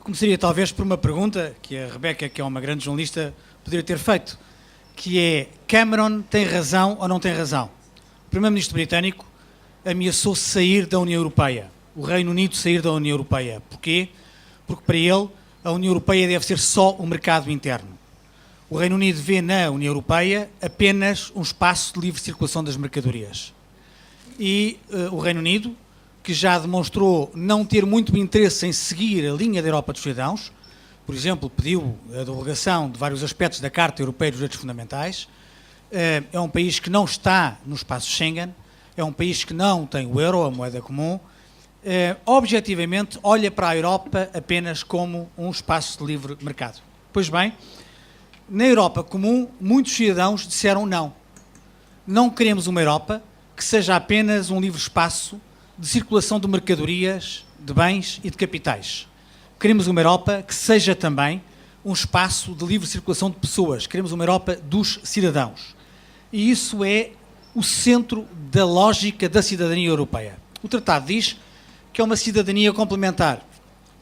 começaria talvez por uma pergunta que a Rebeca, que é uma grande jornalista, poderia ter feito, que é: Cameron tem razão ou não tem razão? O primeiro-ministro britânico ameaçou sair da União Europeia, o Reino Unido sair da União Europeia. Porquê? Porque para ele a União Europeia deve ser só o mercado interno. O Reino Unido vê na União Europeia apenas um espaço de livre circulação das mercadorias. E o Reino Unido, que já demonstrou não ter muito interesse em seguir a linha da Europa dos cidadãos, por exemplo, pediu a derrogação de vários aspectos da Carta Europeia dos Direitos Fundamentais, é um país que não está no espaço Schengen, é um país que não tem o euro, a moeda comum, objetivamente olha para a Europa apenas como um espaço de livre mercado. Pois bem, na Europa comum, muitos cidadãos disseram não. Não queremos uma Europa que seja apenas um livre espaço de circulação de mercadorias, de bens e de capitais. Queremos uma Europa que seja também um espaço de livre circulação de pessoas. Queremos uma Europa dos cidadãos. E isso é o centro da lógica da cidadania europeia. O Tratado diz que é uma cidadania complementar,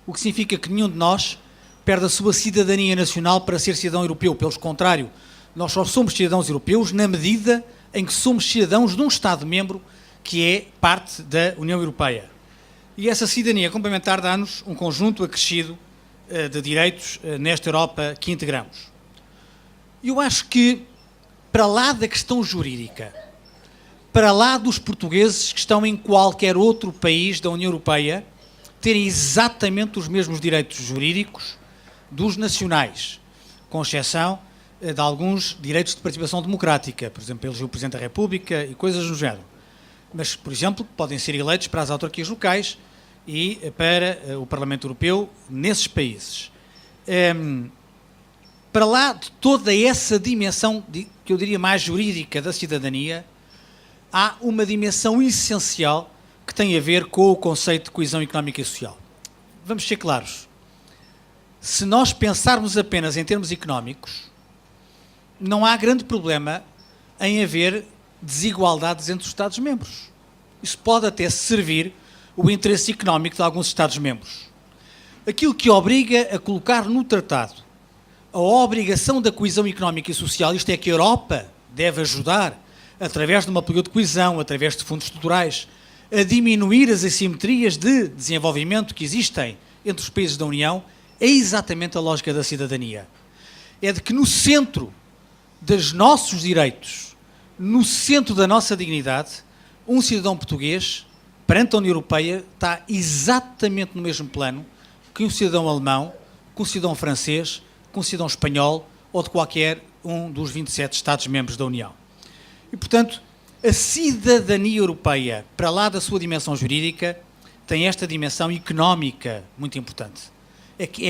o que significa que nenhum de nós perde a sua cidadania nacional para ser cidadão europeu. Pelo contrário, nós só somos cidadãos europeus na medida em que somos cidadãos de um Estado-membro que é parte da União Europeia. E essa cidadania complementar dá-nos um conjunto acrescido de direitos nesta Europa que integramos. Eu acho que, para lá da questão jurídica, para lá dos portugueses que estão em qualquer outro país da União Europeia terem exatamente os mesmos direitos jurídicos dos nacionais, com exceção de alguns direitos de participação democrática, por exemplo, eleger o Presidente da República e coisas do género. Mas, por exemplo, podem ser eleitos para as autarquias locais e para o Parlamento Europeu nesses países. Para lá de toda essa dimensão, que eu diria mais jurídica da cidadania, há uma dimensão essencial que tem a ver com o conceito de coesão económica e social. Vamos ser claros. Se nós pensarmos apenas em termos económicos, não há grande problema em haver desigualdades entre os Estados-membros. Isso pode até servir o interesse económico de alguns Estados-membros. Aquilo que obriga a colocar no Tratado a obrigação da coesão económica e social, isto é, que a Europa deve ajudar, através de uma política de coesão, através de fundos estruturais, a diminuir as assimetrias de desenvolvimento que existem entre os países da União, é exatamente a lógica da cidadania. É de que no centro dos nossos direitos, no centro da nossa dignidade, um cidadão português, perante a União Europeia, está exatamente no mesmo plano que um cidadão alemão, que um cidadão francês, que um cidadão espanhol ou de qualquer um dos 27 Estados-membros da União. E, portanto, a cidadania europeia, para lá da sua dimensão jurídica, tem esta dimensão económica muito importante. É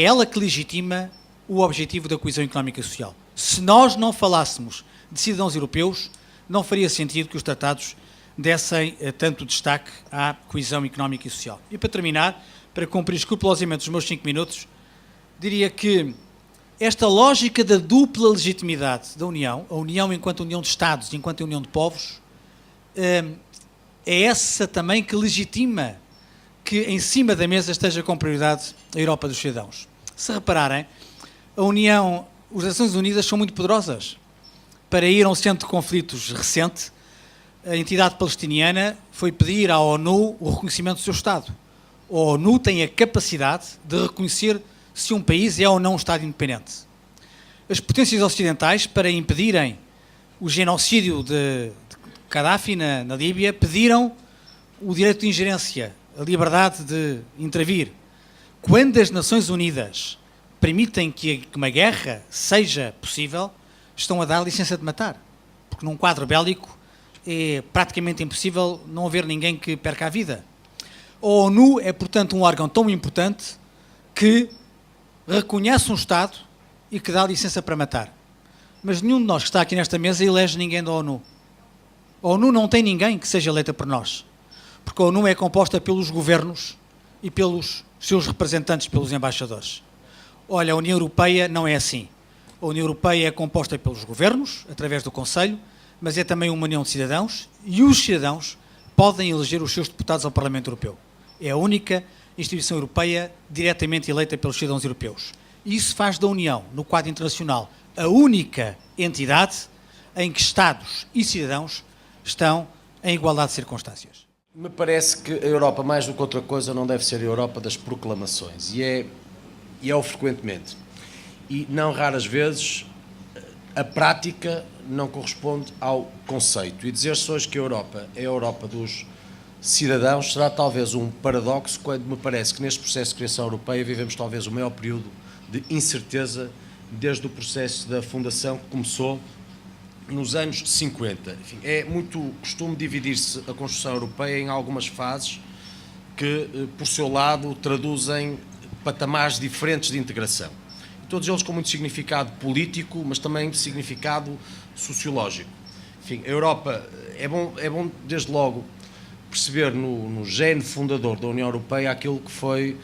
ela que legitima o objetivo da coesão económica e social. Se nós não falássemos de cidadãos europeus, não faria sentido que os tratados dessem tanto destaque à coesão económica e social. E para terminar, para cumprir escrupulosamente os meus 5 minutos, diria que esta lógica da dupla legitimidade da União, a União enquanto União de Estados e enquanto União de Povos, é essa também que legitima que em cima da mesa esteja com prioridade a Europa dos cidadãos. Se repararem, as Nações Unidas são muito poderosas. Para ir a um centro de conflitos recente, a entidade palestiniana foi pedir à ONU o reconhecimento do seu Estado. A ONU tem a capacidade de reconhecer se um país é ou não um Estado independente. As potências ocidentais, para impedirem o genocídio de Gaddafi na Líbia, pediram o direito de ingerência, a liberdade de intervir. Quando as Nações Unidas permitem que uma guerra seja possível, estão a dar licença de matar. Porque num quadro bélico é praticamente impossível não haver ninguém que perca a vida. A ONU é, portanto, um órgão tão importante que reconhece um Estado e que dá licença para matar. Mas nenhum de nós que está aqui nesta mesa elege ninguém da ONU. A ONU não tem ninguém que seja eleita por nós. Porque a ONU é composta pelos governos e pelos seus representantes, pelos embaixadores. Olha, a União Europeia não é assim. A União Europeia é composta pelos governos, através do Conselho, mas é também uma união de cidadãos, e os cidadãos podem eleger os seus deputados ao Parlamento Europeu. É a única instituição europeia diretamente eleita pelos cidadãos europeus. E isso faz da União, no quadro internacional, a única entidade em que Estados e cidadãos estão em igualdade de circunstâncias. Me parece que a Europa, mais do que outra coisa, não deve ser a Europa das proclamações. E é o frequentemente. E não raras vezes a prática não corresponde ao conceito. E dizer-se hoje que a Europa é a Europa dos cidadãos será talvez um paradoxo, quando me parece que neste processo de criação europeia vivemos talvez o maior período de incerteza desde o processo da fundação que começou nos anos 50. Enfim, é muito costume dividir-se a construção europeia em algumas fases que, por seu lado, traduzem patamares diferentes de integração. Todos eles com muito significado político, mas também significado sociológico. Enfim, a Europa, é bom desde logo perceber no gene fundador da União Europeia aquilo que foi,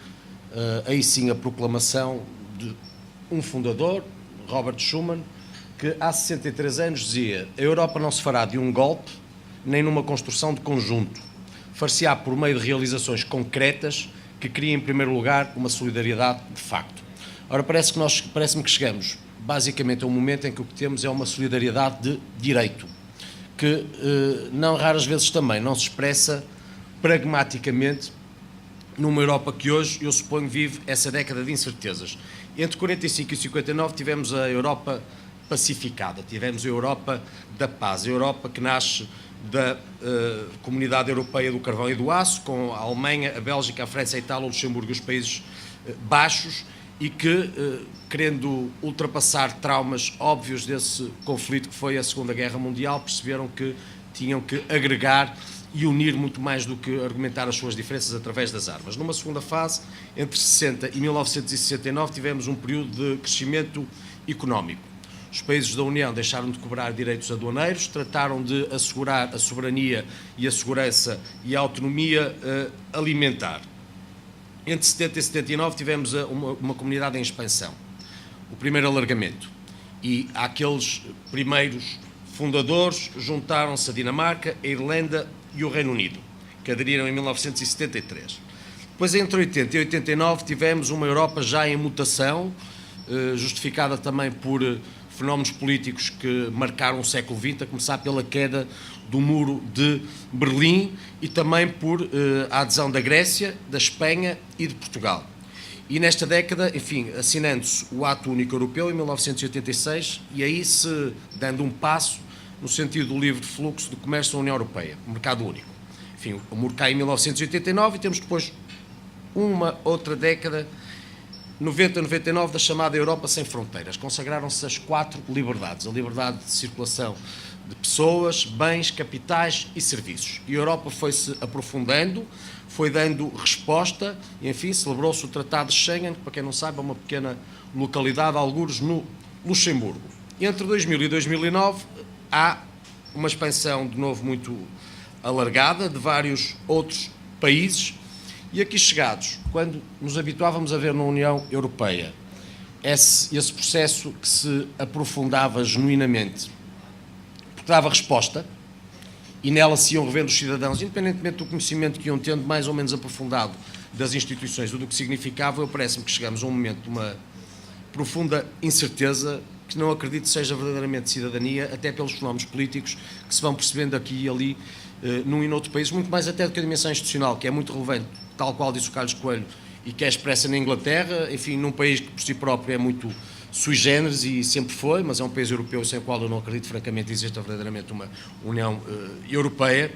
aí sim, a proclamação de um fundador, Robert Schuman, que há 63 anos dizia: a Europa não se fará de um golpe, nem numa construção de conjunto. Far-se-á por meio de realizações concretas que criem, em primeiro lugar, uma solidariedade de facto. Ora, parece-me que chegamos, basicamente, a um momento em que o que temos é uma solidariedade de direito, que, não raras vezes também, não se expressa pragmaticamente numa Europa que hoje, eu suponho, vive essa década de incertezas. Entre 45 e 59 tivemos a Europa pacificada, tivemos a Europa da paz, a Europa que nasce da Comunidade Europeia do Carvão e do Aço, com a Alemanha, a Bélgica, a França, a Itália, o Luxemburgo e os Países Baixos, e que, querendo ultrapassar traumas óbvios desse conflito que foi a Segunda Guerra Mundial, perceberam que tinham que agregar e unir muito mais do que argumentar as suas diferenças através das armas. Numa segunda fase, entre 60 e 1969, tivemos um período de crescimento económico. Os países da União deixaram de cobrar direitos aduaneiros, trataram de assegurar a soberania e a segurança e a autonomia alimentar. Entre 70 e 79 tivemos uma comunidade em expansão, o primeiro alargamento. E aqueles primeiros fundadores juntaram-se a Dinamarca, a Irlanda e o Reino Unido, que aderiram em 1973. Depois, entre 80 e 89, tivemos uma Europa já em mutação, justificada também por fenómenos políticos que marcaram o século XX, a começar pela queda do Muro de Berlim e também por a adesão da Grécia, da Espanha e de Portugal. E nesta década, enfim, assinando-se o Ato Único Europeu em 1986, e aí se dando um passo no sentido do livre fluxo de comércio da União Europeia, o mercado único. Enfim, o muro cai em 1989 e temos depois uma outra década, 90 a 99, da chamada Europa sem fronteiras. Consagraram-se as 4 liberdades: a liberdade de circulação de pessoas, bens, capitais e serviços. E a Europa foi-se aprofundando, foi dando resposta e, enfim, celebrou-se o Tratado de Schengen, que, para quem não sabe, é uma pequena localidade, algures no Luxemburgo. Entre 2000 e 2009 há uma expansão, de novo, muito alargada de vários outros países. E aqui chegados, quando nos habituávamos a ver na União Europeia esse processo que se aprofundava genuinamente, porque dava resposta, e nela se iam revendo os cidadãos, independentemente do conhecimento que iam tendo mais ou menos aprofundado das instituições ou do que significava, parece-me que chegamos a um momento de uma profunda incerteza que não acredito seja verdadeiramente cidadania, até pelos fenómenos políticos que se vão percebendo aqui e ali, num e noutro país, muito mais até do que a dimensão institucional, que é muito relevante, tal qual disse o Carlos Coelho, e que é expressa na Inglaterra, enfim, num país que por si próprio é muito sui generis e sempre foi, mas é um país europeu sem o qual eu não acredito francamente exista verdadeiramente uma União Europeia.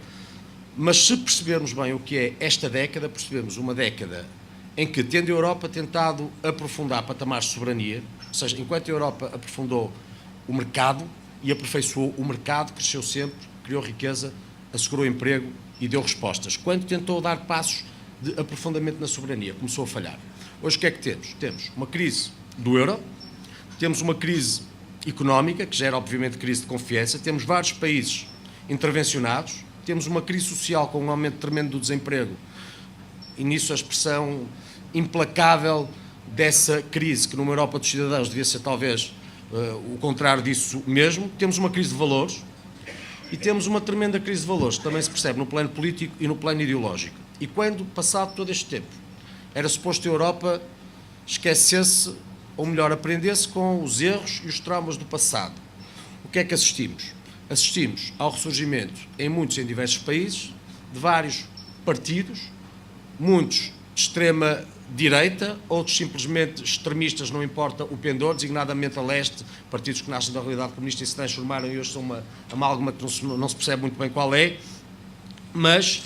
Mas se percebermos bem o que é esta década, percebemos uma década em que, tendo a Europa tentado aprofundar patamares de soberania, ou seja, enquanto a Europa aprofundou o mercado e aperfeiçoou o mercado, cresceu sempre, criou riqueza, assegurou emprego e deu respostas. Quando tentou dar passos de aprofundamento na soberania, começou a falhar. Hoje o que é que temos? Temos uma crise do euro, temos uma crise económica, que gera obviamente crise de confiança, temos vários países intervencionados, temos uma crise social com um aumento tremendo do desemprego, e nisso a expressão implacável dessa crise, que numa Europa dos cidadãos devia ser talvez o contrário disso mesmo. Temos uma crise de valores e temos uma tremenda crise de valores, que também se percebe no plano político e no plano ideológico. E quando, passado todo este tempo, Era suposto a Europa esquecesse, ou melhor, aprendesse com os erros e os traumas do passado. O que é que assistimos? Assistimos ao ressurgimento, em diversos países, de vários partidos, muitos de extrema direita, outros simplesmente extremistas, não importa o pendor, designadamente a leste, partidos que nascem da realidade comunista e se transformaram e hoje são uma amálgama que não se percebe muito bem qual é, mas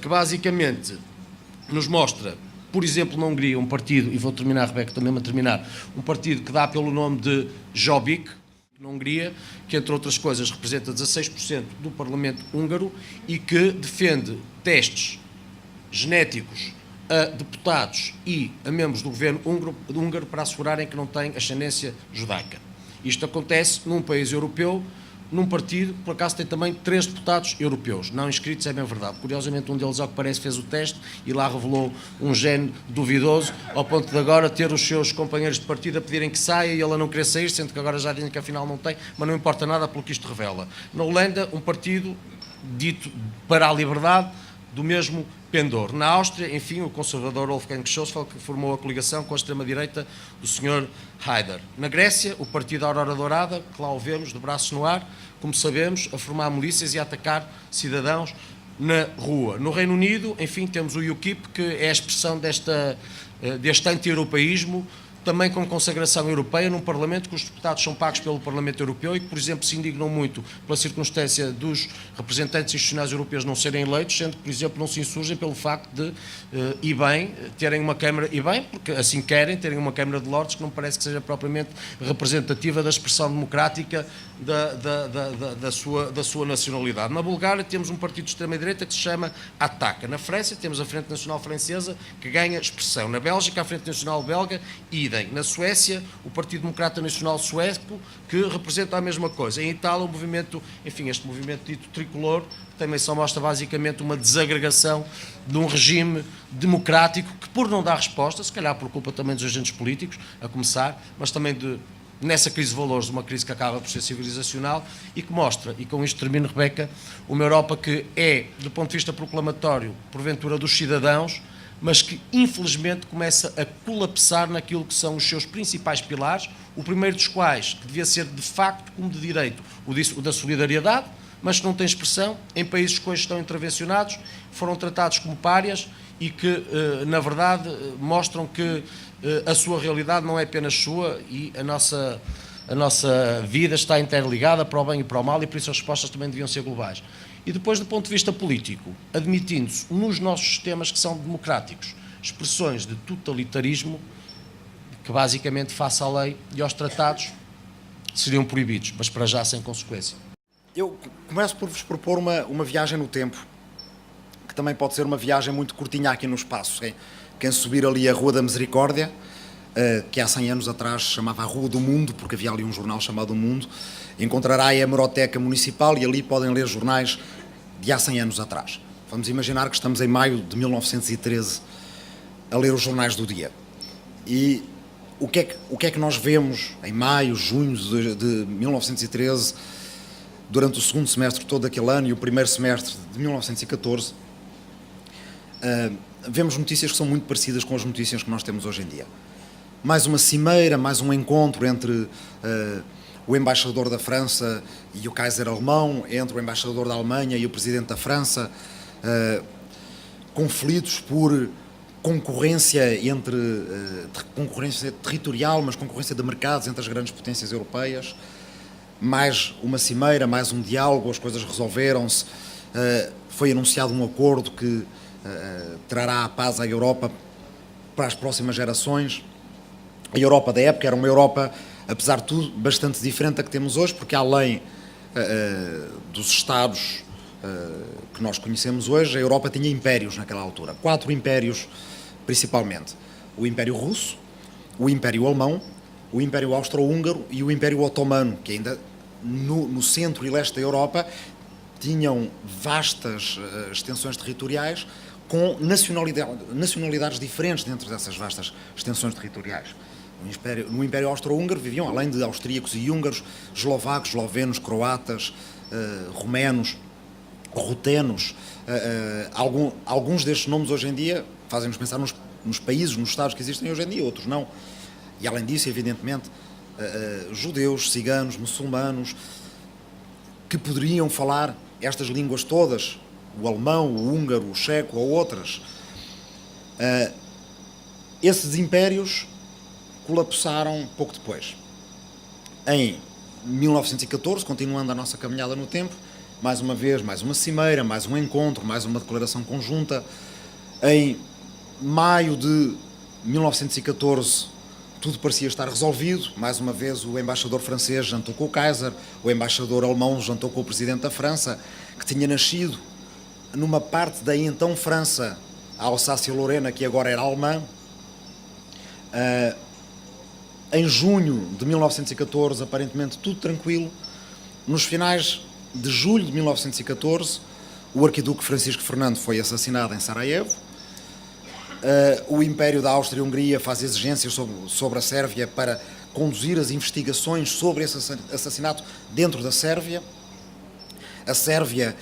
que basicamente nos mostra, por exemplo, na Hungria, um partido, e vou terminar, Rebeca, também a terminar, um partido que dá pelo nome de Jobbik, na Hungria, que entre outras coisas representa 16% do Parlamento húngaro e que defende testes genéticos a deputados e a membros do governo húngaro para assegurarem que não têm ascendência judaica. Isto acontece num país europeu, num partido que por acaso tem também 3 deputados europeus, não inscritos, é bem verdade. Curiosamente, um deles, ao que parece, fez o teste e lá revelou um gene duvidoso, ao ponto de agora ter os seus companheiros de partido a pedirem que saia e ele a não querer sair, sendo que agora já dizem que afinal não tem, mas não importa nada pelo que isto revela. Na Holanda, um partido dito para a liberdade, do mesmo pendor. Na Áustria, enfim, o conservador Wolfgang Schäuble, que formou a coligação com a extrema-direita do Sr. Haider. Na Grécia, o partido Aurora Dourada, que lá o vemos, de braços no ar, como sabemos, a formar milícias e a atacar cidadãos na rua. No Reino Unido, enfim, temos o UKIP, que é a expressão deste anti-europeísmo, também com consagração europeia, num Parlamento cujos deputados são pagos pelo Parlamento Europeu e que, por exemplo, se indignam muito pela circunstância dos representantes institucionais europeus não serem eleitos, sendo que, por exemplo, não se insurgem pelo facto de, e bem, terem uma Câmara, e bem, porque assim querem, terem uma Câmara de Lordes que não parece que seja propriamente representativa da expressão democrática da sua nacionalidade. Na Bulgária temos um partido de extrema-direita que se chama Ataca. Na França temos a Frente Nacional Francesa que ganha expressão. Na Bélgica, a Frente Nacional Belga, idem. Na Suécia, o Partido Democrata Nacional Sueco, que representa a mesma coisa. Em Itália, o movimento, enfim, este movimento dito tricolor, que também só mostra basicamente uma desagregação de um regime democrático que, por não dar resposta, se calhar por culpa também dos agentes políticos, a começar, mas também nessa crise de valores, de uma crise que acaba por ser civilizacional e que mostra, e com isto termino, Rebeca, uma Europa que é, do ponto de vista proclamatório, porventura dos cidadãos, mas que infelizmente começa a colapsar naquilo que são os seus principais pilares, o primeiro dos quais, que devia ser de facto como de direito, o da solidariedade, mas que não tem expressão em países que hoje estão intervencionados, foram tratados como párias e que, na verdade, mostram que a sua realidade não é apenas sua e a nossa vida está interligada para o bem e para o mal e por isso as respostas também deviam ser globais. E depois, do ponto de vista político, admitindo-se nos nossos sistemas que são democráticos expressões de totalitarismo que basicamente, face à lei e aos tratados, seriam proibidos, mas para já sem consequência. Eu começo por vos propor uma viagem no tempo, que também pode ser uma viagem muito curtinha aqui no espaço. Quem subir ali a Rua da Misericórdia, que há 100 anos atrás se chamava a Rua do Mundo, porque havia ali um jornal chamado O Mundo, encontrará a hemeroteca municipal e ali podem ler jornais de há 100 anos atrás. Vamos imaginar que estamos em maio de 1913 a ler os jornais do dia. E o que é que nós vemos em maio, junho de 1913, durante o segundo semestre todo daquele ano e o primeiro semestre de 1914? Vemos notícias que são muito parecidas com as notícias que nós temos hoje em dia. Mais uma cimeira, mais um encontro entre o embaixador da França e o Kaiser alemão, entre o embaixador da Alemanha e o presidente da França, conflitos por concorrência concorrência territorial, mas concorrência de mercados entre as grandes potências europeias. Mais uma cimeira, mais um diálogo, as coisas resolveram-se, foi anunciado um acordo que trará a paz à Europa para as próximas gerações. A Europa da época era uma Europa, apesar de tudo, bastante diferente da que temos hoje, porque além dos Estados que nós conhecemos hoje, a Europa tinha impérios naquela altura. 4 impérios, principalmente. O Império Russo, o Império Alemão, o Império Austro-Húngaro e o Império Otomano, que ainda no centro e leste da Europa tinham vastas extensões territoriais com nacionalidades diferentes dentro dessas vastas extensões territoriais. No Império Austro-Húngaro viviam, além de austríacos e húngaros, eslovacos, eslovenos, croatas, romenos, rutenos. Alguns destes nomes hoje em dia fazem-nos pensar nos países, nos Estados que existem hoje em dia, outros não. E além disso, evidentemente, judeus, ciganos, muçulmanos, que poderiam falar estas línguas todas, o alemão, o húngaro, o checo ou outras. Esses impérios colapsaram pouco depois. Em 1914, continuando a nossa caminhada no tempo, mais uma vez, mais uma cimeira, mais um encontro, mais uma declaração conjunta. Em maio de 1914, tudo parecia estar resolvido. Mais uma vez, o embaixador francês jantou com o Kaiser, o embaixador alemão jantou com o presidente da França, que tinha nascido numa parte da então França, a Alsácia-Lorena, que agora era alemã. Em junho de 1914, aparentemente tudo tranquilo. Nos finais de julho de 1914, o arquiduque Francisco Fernando foi assassinado em Sarajevo. O Império da Áustria-Hungria faz exigências sobre a Sérvia para conduzir as investigações sobre esse assassinato dentro da Sérvia. A Sérvia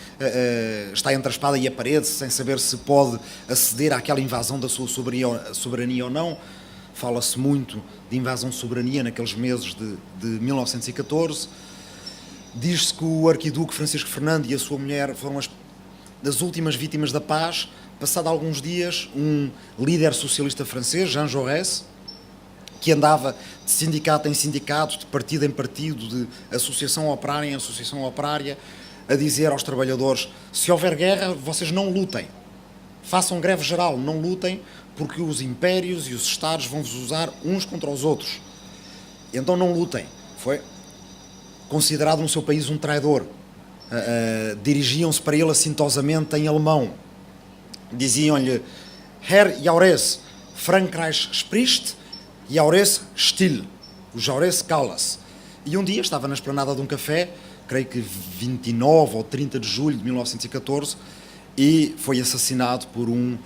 está entre a espada e a parede, sem saber se pode aceder àquela invasão da sua soberania ou não. Fala-se muito de invasão de soberania naqueles meses de 1914. Diz-se que o arquiduque Francisco Fernando e a sua mulher foram das últimas vítimas da paz. Passado alguns dias, um líder socialista francês, Jean Jaurès, que andava de sindicato em sindicato, de partido em partido, de associação operária em associação operária, a dizer aos trabalhadores: se houver guerra, vocês não lutem. Façam greve geral, não lutem, porque os impérios e os Estados vão-vos usar uns contra os outros. Então não lutem. Foi considerado no seu país um traidor. Dirigiam-se para ele assintosamente em alemão. Diziam-lhe: Herr Jaurès, Frankreich spricht, Jaurès still. O Jaurès cala-se. E um dia estava na esplanada de um café, creio que 29 ou 30 de julho de 1914, e foi assassinado por um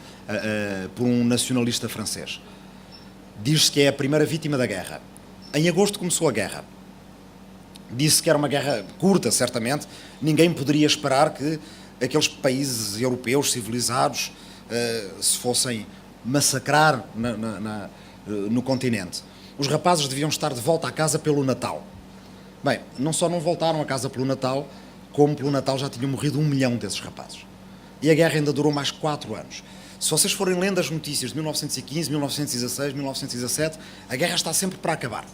nacionalista francês. Diz-se que é a primeira vítima da guerra. Em agosto começou a guerra. Disse que era uma guerra curta, certamente. Ninguém poderia esperar que aqueles países europeus civilizados se fossem massacrar no continente. Os rapazes deviam estar de volta à casa pelo Natal. Bem, não só não voltaram a casa pelo Natal, como pelo Natal já tinham morrido 1 milhão desses rapazes. E a guerra ainda durou mais 4 anos. Se vocês forem lendo as notícias de 1915, 1916, 1917, a guerra está sempre para acabar.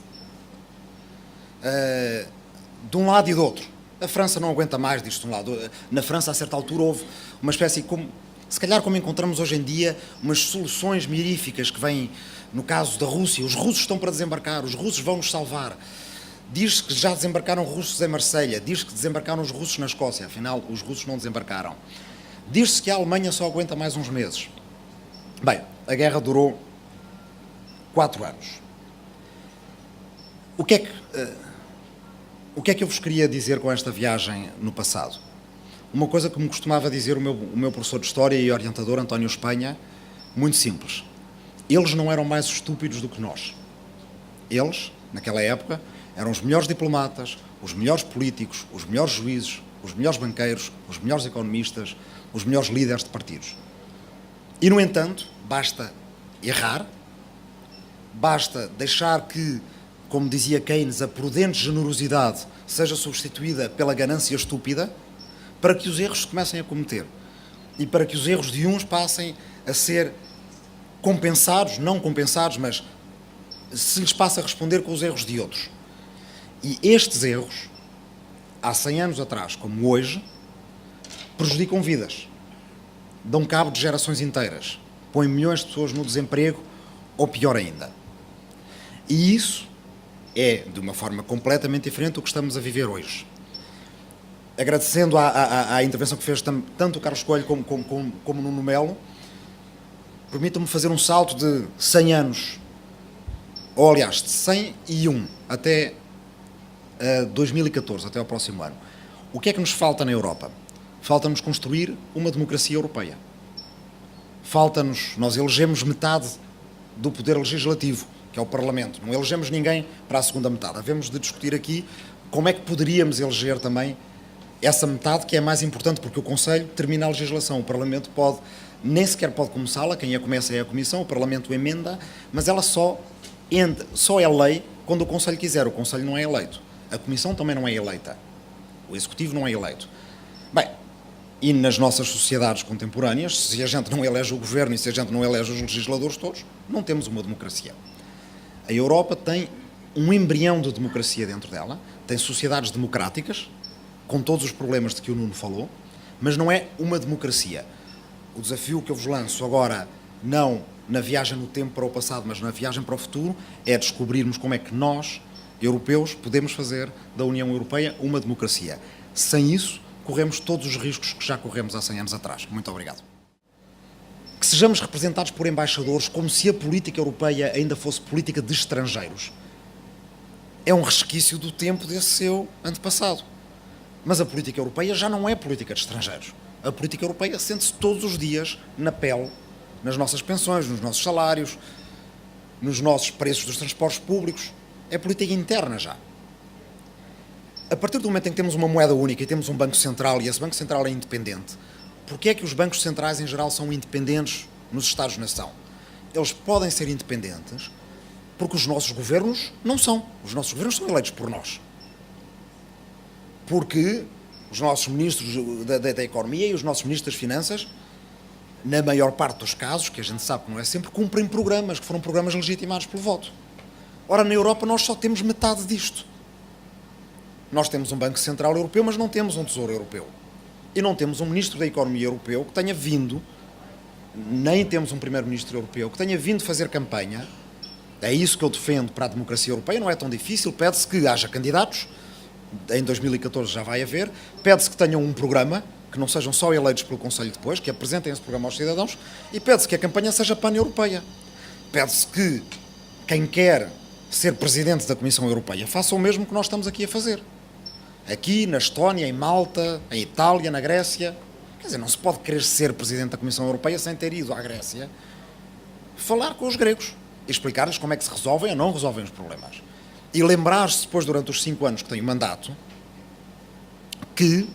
De um lado e do outro. A França não aguenta mais disto de um lado. Na França, a certa altura, houve uma espécie, se calhar como encontramos hoje em dia, umas soluções miríficas que vêm, no caso da Rússia. Os russos estão para desembarcar, os russos vão nos salvar. Diz-se que já desembarcaram russos em Marselha, diz-se que desembarcaram os russos na Escócia, afinal, os russos não desembarcaram. Diz-se que a Alemanha só aguenta mais uns meses. Bem, a guerra durou 4 anos. O que é que eu vos queria dizer com esta viagem no passado? Uma coisa que me costumava dizer o meu professor de História e orientador, António Espanha, muito simples. Eles não eram mais estúpidos do que nós. Eles, naquela época, eram os melhores diplomatas, os melhores políticos, os melhores juízes, os melhores banqueiros, os melhores economistas, os melhores líderes de partidos. E, no entanto, basta errar, basta deixar que, como dizia Keynes, a prudente generosidade seja substituída pela ganância estúpida, para que os erros se comecem a cometer e para que os erros de uns passem a ser compensados, não compensados, mas se lhes passa a responder com os erros de outros. E estes erros, há 100 anos atrás, como hoje, prejudicam vidas, dão cabo de gerações inteiras, põem milhões de pessoas no desemprego, ou pior ainda. E isso é, de uma forma completamente diferente do que estamos a viver hoje. Agradecendo à intervenção que fez tanto o Carlos Coelho como o Nuno Melo, permitam-me fazer um salto de 100 anos, ou aliás, de 101 até 2014, até ao próximo ano. O que é que nos falta na Europa? Falta-nos construir uma democracia europeia. Falta-nos, nós elegemos metade do poder legislativo, que é o Parlamento. Não elegemos ninguém para a segunda metade. Havemos de discutir aqui como é que poderíamos eleger também essa metade que é mais importante, porque o Conselho termina a legislação, o Parlamento nem sequer pode começá-la, quem a começa é a Comissão, o Parlamento emenda, mas ela só é lei quando o Conselho quiser. O Conselho não é eleito. A Comissão também não é eleita. O Executivo não é eleito. Bem, e nas nossas sociedades contemporâneas, se a gente não elege o Governo e se a gente não elege os legisladores todos, não temos uma democracia. A Europa tem um embrião de democracia dentro dela, tem sociedades democráticas, com todos os problemas de que o Nuno falou, mas não é uma democracia. O desafio que eu vos lanço agora, não na viagem no tempo para o passado, mas na viagem para o futuro, é descobrirmos como é que nós, europeus, podemos fazer da União Europeia uma democracia. Sem isso, corremos todos os riscos que já corremos há 100 anos atrás. Muito obrigado. Que sejamos representados por embaixadores como se a política europeia ainda fosse política de estrangeiros. É um resquício do tempo desse seu antepassado. Mas a política europeia já não é política de estrangeiros. A política europeia sente-se todos os dias na pele, nas nossas pensões, nos nossos salários, nos nossos preços dos transportes públicos. É política interna já. A partir do momento em que temos uma moeda única e temos um Banco Central e esse Banco Central é independente, porquê é que os bancos centrais em geral são independentes nos Estados-nação? Eles podem ser independentes porque os nossos governos não são. Os nossos governos são eleitos por nós. Porque os nossos ministros da Economia e os nossos ministros das Finanças, na maior parte dos casos, que a gente sabe que não é sempre, cumprem programas, que foram programas legitimados pelo voto. Ora, na Europa nós só temos metade disto. Nós temos um Banco Central Europeu, mas não temos um Tesouro Europeu. E não temos um Ministro da Economia Europeu que tenha vindo, nem temos um Primeiro-Ministro Europeu que tenha vindo fazer campanha. É isso que eu defendo para a democracia europeia, não é tão difícil, pede-se que haja candidatos, em 2014 já vai haver, pede-se que tenham um programa, que não sejam só eleitos pelo Conselho depois, que apresentem esse programa aos cidadãos, e pede-se que a campanha seja pan-europeia. Pede-se que quem quer ser Presidente da Comissão Europeia faça o mesmo que nós estamos aqui a fazer. Aqui, na Estónia, em Malta, em Itália, na Grécia. Quer dizer, não se pode querer ser Presidente da Comissão Europeia sem ter ido à Grécia falar com os gregos e explicar-lhes como é que se resolvem ou não resolvem os problemas. E lembrar-se depois, durante os 5 anos que tem o mandato, que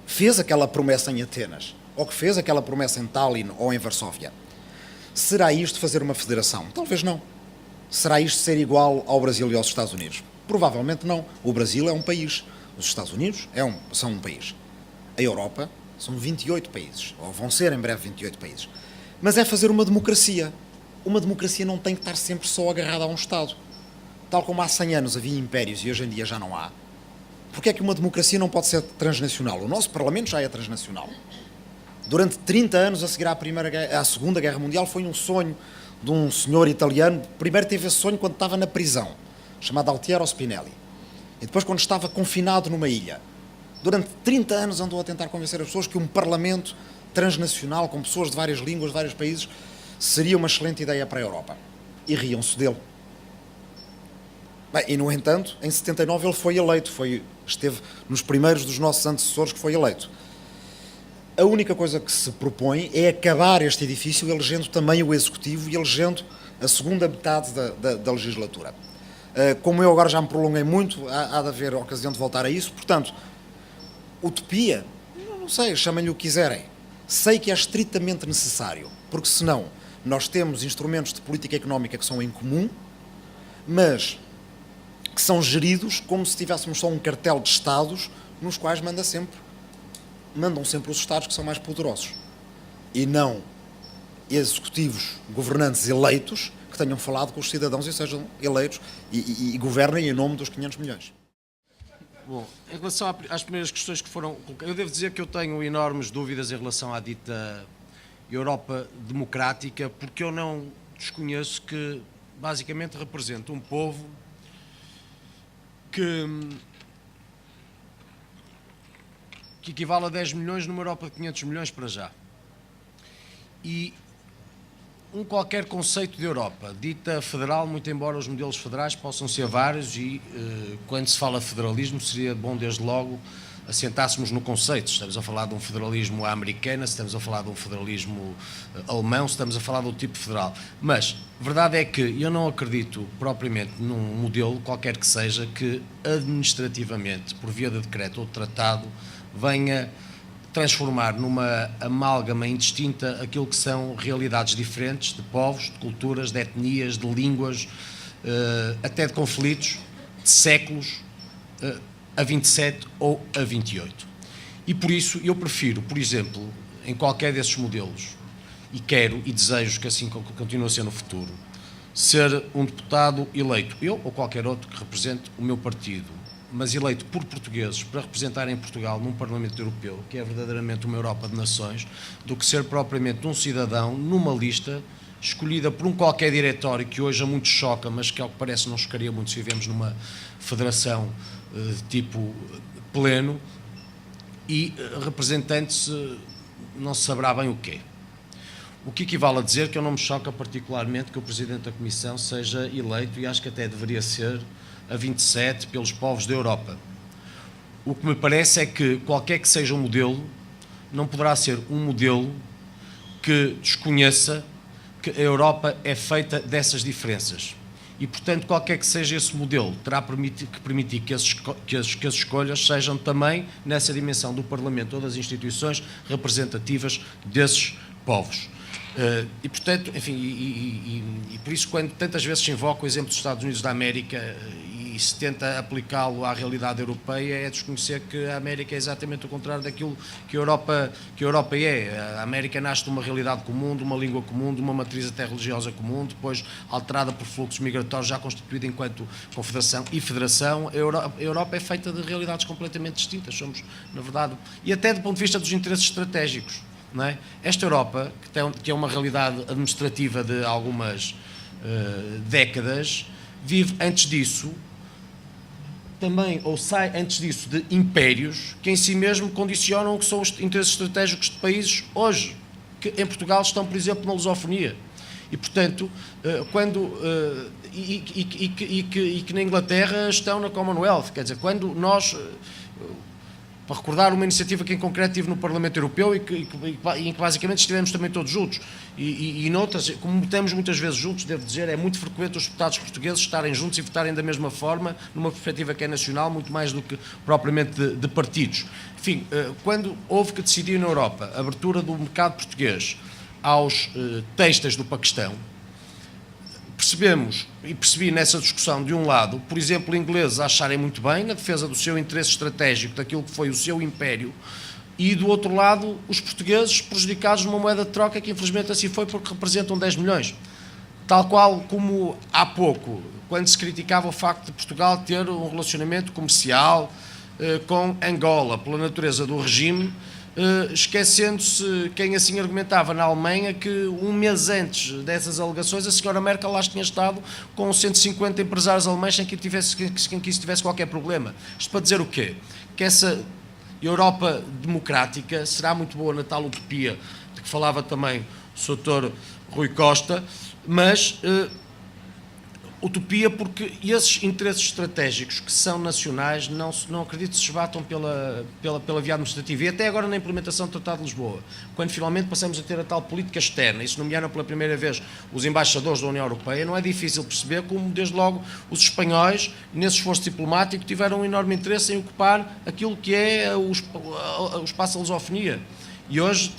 fez aquela promessa em Atenas, ou que fez aquela promessa em Tallinn ou em Varsóvia. Será isto fazer uma federação? Talvez não. Será isto ser igual ao Brasil e aos Estados Unidos? Provavelmente não. O Brasil é um país. Os Estados Unidos são um país. A Europa são 28 países, ou vão ser em breve 28 países. Mas é fazer uma democracia. Uma democracia não tem que estar sempre só agarrada a um Estado. Tal como há 100 anos havia impérios e hoje em dia já não há. Porque é que uma democracia não pode ser transnacional? O nosso Parlamento já é transnacional. Durante 30 anos, a seguir à Segunda Guerra Mundial, foi um sonho de um senhor italiano. Primeiro teve esse sonho quando estava na prisão, chamado Altiero Spinelli. E depois quando estava confinado numa ilha. Durante 30 anos andou a tentar convencer as pessoas que um Parlamento transnacional, com pessoas de várias línguas, de vários países, seria uma excelente ideia para a Europa. E riam-se dele. Bem, e, no entanto, em 79 ele foi eleito, esteve nos primeiros dos nossos antecessores que foi eleito. A única coisa que se propõe é acabar este edifício elegendo também o Executivo e elegendo a segunda metade da legislatura. Como eu agora já me prolonguei muito, há de haver ocasião de voltar a isso, portanto, utopia, não sei, chamem-lhe o que quiserem. Sei que é estritamente necessário, porque senão nós temos instrumentos de política económica que são em comum, mas que são geridos como se tivéssemos só um cartel de Estados nos quais mandam sempre os Estados que são mais poderosos e não executivos, governantes eleitos que tenham falado com os cidadãos e sejam eleitos e governem em nome dos 500 milhões. Bom, em relação às primeiras questões que foram colocadas, eu devo dizer que eu tenho enormes dúvidas em relação à dita Europa democrática, porque eu não desconheço que basicamente representa um povo que equivale a 10 milhões numa Europa de 500 milhões para já. E qualquer conceito de Europa, dita federal, muito embora os modelos federais possam ser vários e quando se fala federalismo seria bom desde logo assentássemos no conceito. Estamos a falar de um federalismo à americana, se estamos a falar de um federalismo alemão, se estamos a falar do tipo federal. Mas a verdade é que eu não acredito propriamente num modelo, qualquer que seja, que administrativamente, por via de decreto ou de tratado, venha transformar numa amálgama indistinta aquilo que são realidades diferentes de povos, de culturas, de etnias, de línguas, até de conflitos, de séculos, a 27 ou a 28. E por isso eu prefiro, por exemplo, em qualquer desses modelos, e quero e desejo que assim continue a ser no futuro, ser um deputado eleito, eu ou qualquer outro que represente o meu partido, mas eleito por portugueses para representarem Portugal num Parlamento Europeu, que é verdadeiramente uma Europa de nações, do que ser propriamente um cidadão numa lista escolhida por um qualquer diretório que hoje a muitos choca, mas que ao que parece não chocaria muito se vivemos numa federação de tipo pleno, e representantes não se saberá bem o quê. O que equivale a dizer que eu não me choca particularmente que o Presidente da Comissão seja eleito, e acho que até deveria ser, a 27 pelos povos da Europa. O que me parece é que qualquer que seja o modelo, não poderá ser um modelo que desconheça que a Europa é feita dessas diferenças. E, portanto, qualquer que seja esse modelo, terá que permitir que as escolhas sejam também nessa dimensão do Parlamento ou das instituições representativas desses povos. E, portanto, enfim, e por isso, quando tantas vezes se invoca o exemplo dos Estados Unidos da América e se tenta aplicá-lo à realidade europeia, é desconhecer que a América é exatamente o contrário daquilo que a Europa é. A América nasce de uma realidade comum, de uma língua comum, de uma matriz até religiosa comum, depois alterada por fluxos migratórios, já constituída enquanto confederação e federação. A Europa é feita de realidades completamente distintas, somos, na verdade, e até do ponto de vista dos interesses estratégicos. Não é? Esta Europa, que é uma realidade administrativa de algumas décadas, vive antes disso também, ou sai antes disso, de impérios que em si mesmo condicionam o que são os interesses estratégicos de países hoje, que em Portugal estão, por exemplo, na lusofonia. E, portanto, que na Inglaterra estão na Commonwealth, quer dizer, quando nós... Para recordar uma iniciativa que em concreto tive no Parlamento Europeu e em que basicamente estivemos também todos juntos. E noutras, como estamos muitas vezes juntos, devo dizer, é muito frequente os deputados portugueses estarem juntos e votarem da mesma forma, numa perspectiva que é nacional, muito mais do que propriamente de partidos. Enfim, quando houve que decidir na Europa a abertura do mercado português aos têxteis do Paquistão, percebemos e percebi nessa discussão, de um lado, por exemplo, ingleses acharem muito bem na defesa do seu interesse estratégico, daquilo que foi o seu império, e do outro lado, os portugueses prejudicados numa moeda de troca que infelizmente assim foi porque representam 10 milhões. Tal qual como há pouco, quando se criticava o facto de Portugal ter um relacionamento comercial com Angola, pela natureza do regime, esquecendo-se quem assim argumentava na Alemanha que um mês antes dessas alegações a senhora Merkel lá tinha estado com 150 empresários alemães sem que isso tivesse qualquer problema. Isto para dizer o quê? Que essa Europa democrática será muito boa na tal utopia de que falava também o Sr. Rui Costa, mas utopia porque esses interesses estratégicos que são nacionais não acredito que se esbatam pela via administrativa, e até agora na implementação do Tratado de Lisboa, quando finalmente passamos a ter a tal política externa, e se nomearam pela primeira vez os embaixadores da União Europeia, não é difícil perceber como desde logo os espanhóis, nesse esforço diplomático, tiveram um enorme interesse em ocupar aquilo que é o espaço da lusofonia. E hoje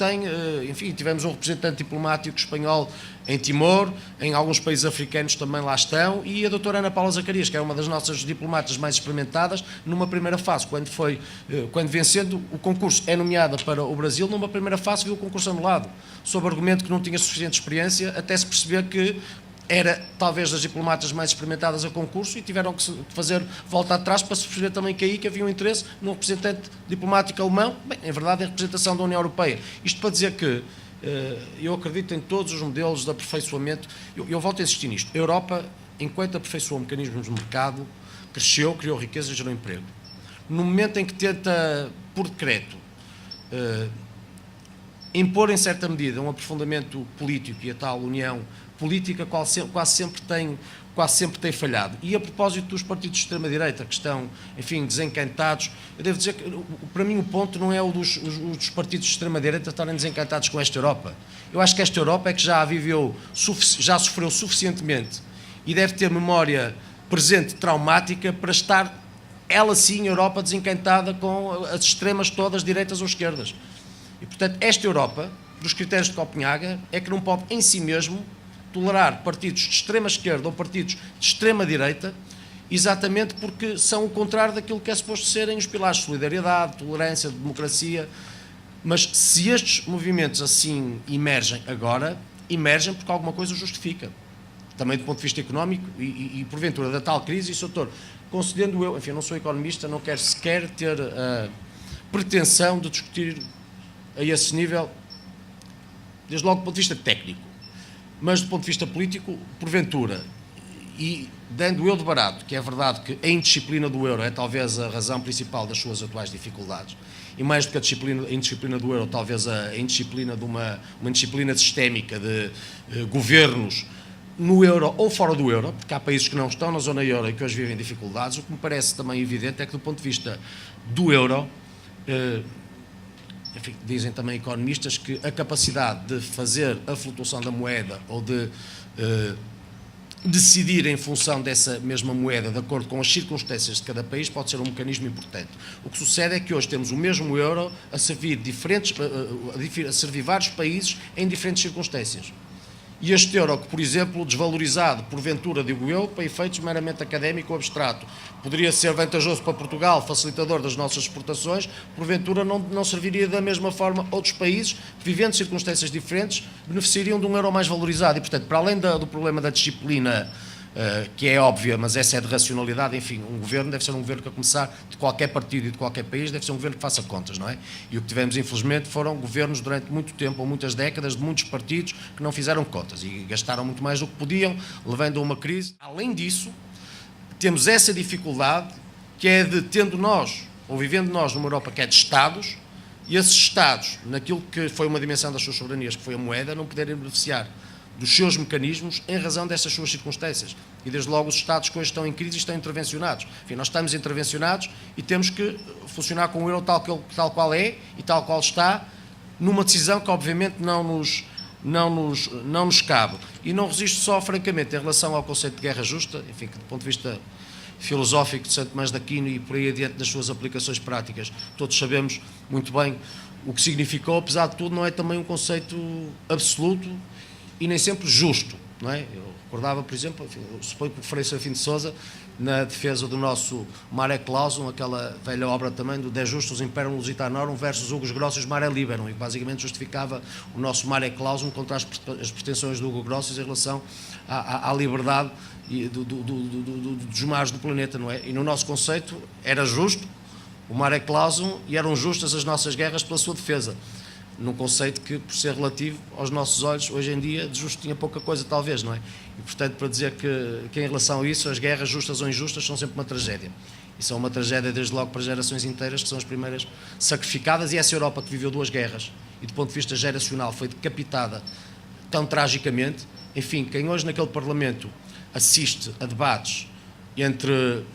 enfim, tivemos um representante diplomático espanhol em Timor, em alguns países africanos também lá estão, e a doutora Ana Paula Zacarias, que é uma das nossas diplomatas mais experimentadas, numa primeira fase, quando vencendo o concurso é nomeada para o Brasil, numa primeira fase viu o concurso anulado, sob argumento que não tinha suficiente experiência, até se perceber que era talvez das diplomatas mais experimentadas a concurso e tiveram que fazer volta atrás para se perceber também que aí que havia um interesse num representante diplomático alemão, bem, em verdade é a representação da União Europeia. Isto para dizer que eu acredito em todos os modelos de aperfeiçoamento, eu volto a insistir nisto, a Europa, enquanto aperfeiçoou mecanismos de mercado, cresceu, criou riqueza e gerou emprego. No momento em que tenta, por decreto, impor em certa medida um aprofundamento político e a tal união política quase sempre tem falhado. E a propósito dos partidos de extrema-direita que estão, enfim, desencantados, eu devo dizer que para mim o ponto não é o dos partidos de extrema-direita estarem desencantados com esta Europa. Eu acho que esta Europa é que já já sofreu suficientemente e deve ter memória presente traumática para estar, ela sim, a Europa, desencantada com as extremas todas, direitas ou esquerdas. E, portanto, esta Europa, dos critérios de Copenhaga, é que não pode, em si mesmo, tolerar partidos de extrema-esquerda ou partidos de extrema-direita, exatamente porque são o contrário daquilo que é suposto serem os pilares de solidariedade, tolerância, de democracia. Mas se estes movimentos assim emergem agora, emergem porque alguma coisa o justifica. Também do ponto de vista económico e porventura da tal crise, e, Sr. Doutor, concedendo eu, enfim, eu não sou economista, não quero sequer ter a pretensão de discutir a esse nível, desde logo do ponto de vista técnico, mas do ponto de vista político, porventura, e dando eu de barato, que é verdade que a indisciplina do euro é talvez a razão principal das suas atuais dificuldades, e mais do que a indisciplina do euro, talvez a indisciplina de uma indisciplina sistémica de governos no euro ou fora do euro, porque há países que não estão na zona euro e que hoje vivem dificuldades. O que me parece também evidente é que, do ponto de vista do euro, enfim, dizem também economistas que a capacidade de fazer a flutuação da moeda ou de decidir em função dessa mesma moeda, de acordo com as circunstâncias de cada país, pode ser um mecanismo importante. O que sucede é que hoje temos o mesmo euro a servir vários países em diferentes circunstâncias. E este euro, que, por exemplo, desvalorizado, porventura, digo eu, para efeitos meramente académico ou abstrato, poderia ser vantajoso para Portugal, facilitador das nossas exportações, porventura não serviria da mesma forma outros países que, vivendo circunstâncias diferentes, beneficiariam de um euro mais valorizado. E, portanto, para além do problema da disciplina, que é óbvia, mas essa é de racionalidade, enfim, um governo deve ser um governo que, a começar de qualquer partido e de qualquer país, deve ser um governo que faça contas, não é? E o que tivemos, infelizmente, foram governos durante muito tempo, ou muitas décadas, de muitos partidos que não fizeram contas e gastaram muito mais do que podiam, levando a uma crise. Além disso, temos essa dificuldade, que é de, tendo nós, ou vivendo nós numa Europa que é de Estados, e esses Estados, naquilo que foi uma dimensão das suas soberanias, que foi a moeda, não poderem beneficiar dos seus mecanismos em razão dessas suas circunstâncias. E, desde logo, os Estados que hoje estão em crise estão intervencionados. Enfim, nós estamos intervencionados e temos que funcionar com o euro tal qual é e tal qual está, numa decisão que, obviamente, não nos cabe. E não resisto só, francamente, em relação ao conceito de guerra justa, enfim, que, do ponto de vista filosófico de Santo Tomás de Aquino e por aí adiante das suas aplicações práticas, todos sabemos muito bem o que significou. Apesar de tudo, não é também um conceito absoluto e nem sempre justo, não é? Eu recordava, por exemplo, eu suponho que o Frei Serafim de Sousa, na defesa do nosso Mare Clausum, aquela velha obra também do De Justus Imperum Lusitanorum versus Hugos Grossus Mare Liberum, e que basicamente justificava o nosso Mare Clausum contra as pretensões do Hugo Grossus em relação à liberdade dos mares do planeta, não é? E no nosso conceito era justo o Mare Clausum e eram justas as nossas guerras pela sua defesa, num conceito que, por ser relativo aos nossos olhos, hoje em dia, de justo tinha pouca coisa, talvez, não é? E, portanto, para dizer que em relação a isso, as guerras, justas ou injustas, são sempre uma tragédia. E são uma tragédia, desde logo, para gerações inteiras, que são as primeiras sacrificadas, e essa Europa que viveu 2 guerras, e do ponto de vista geracional foi decapitada tão tragicamente. Enfim, quem hoje naquele Parlamento assiste a debates entre,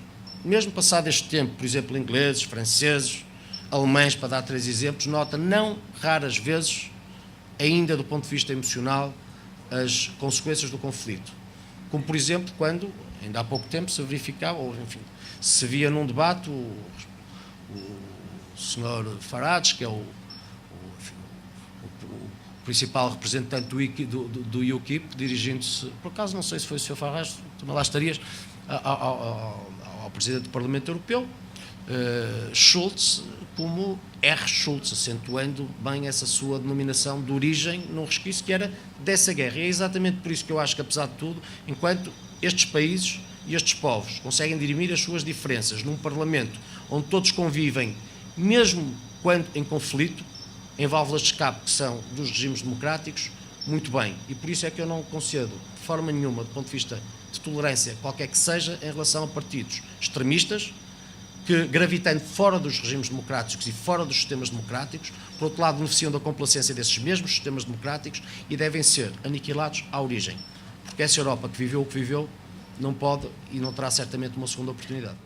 mesmo passado este tempo, por exemplo, ingleses, franceses, alemães, para dar 3 exemplos, nota não raras vezes, ainda do ponto de vista emocional, as consequências do conflito. Como, por exemplo, quando, ainda há pouco tempo, se verificava, ou enfim, se via num debate o Sr. Farage, que é o principal representante do UKIP, dirigindo-se, por acaso não sei se foi o Sr. Farage, também lá estarias, ao Presidente do Parlamento Europeu, Schulz, como R. Schulz, acentuando bem essa sua denominação de origem num resquício que era dessa guerra. E é exatamente por isso que eu acho que, apesar de tudo, enquanto estes países e estes povos conseguem dirimir as suas diferenças num Parlamento onde todos convivem, mesmo quando em conflito, em válvulas de escape que são dos regimes democráticos, muito bem. E por isso é que eu não concedo, de forma nenhuma, do ponto de vista de tolerância, qualquer que seja, em relação a partidos extremistas, que, gravitando fora dos regimes democráticos e fora dos sistemas democráticos, por outro lado, beneficiam da complacência desses mesmos sistemas democráticos e devem ser aniquilados à origem. Porque essa Europa que viveu o que viveu não pode e não terá certamente uma segunda oportunidade.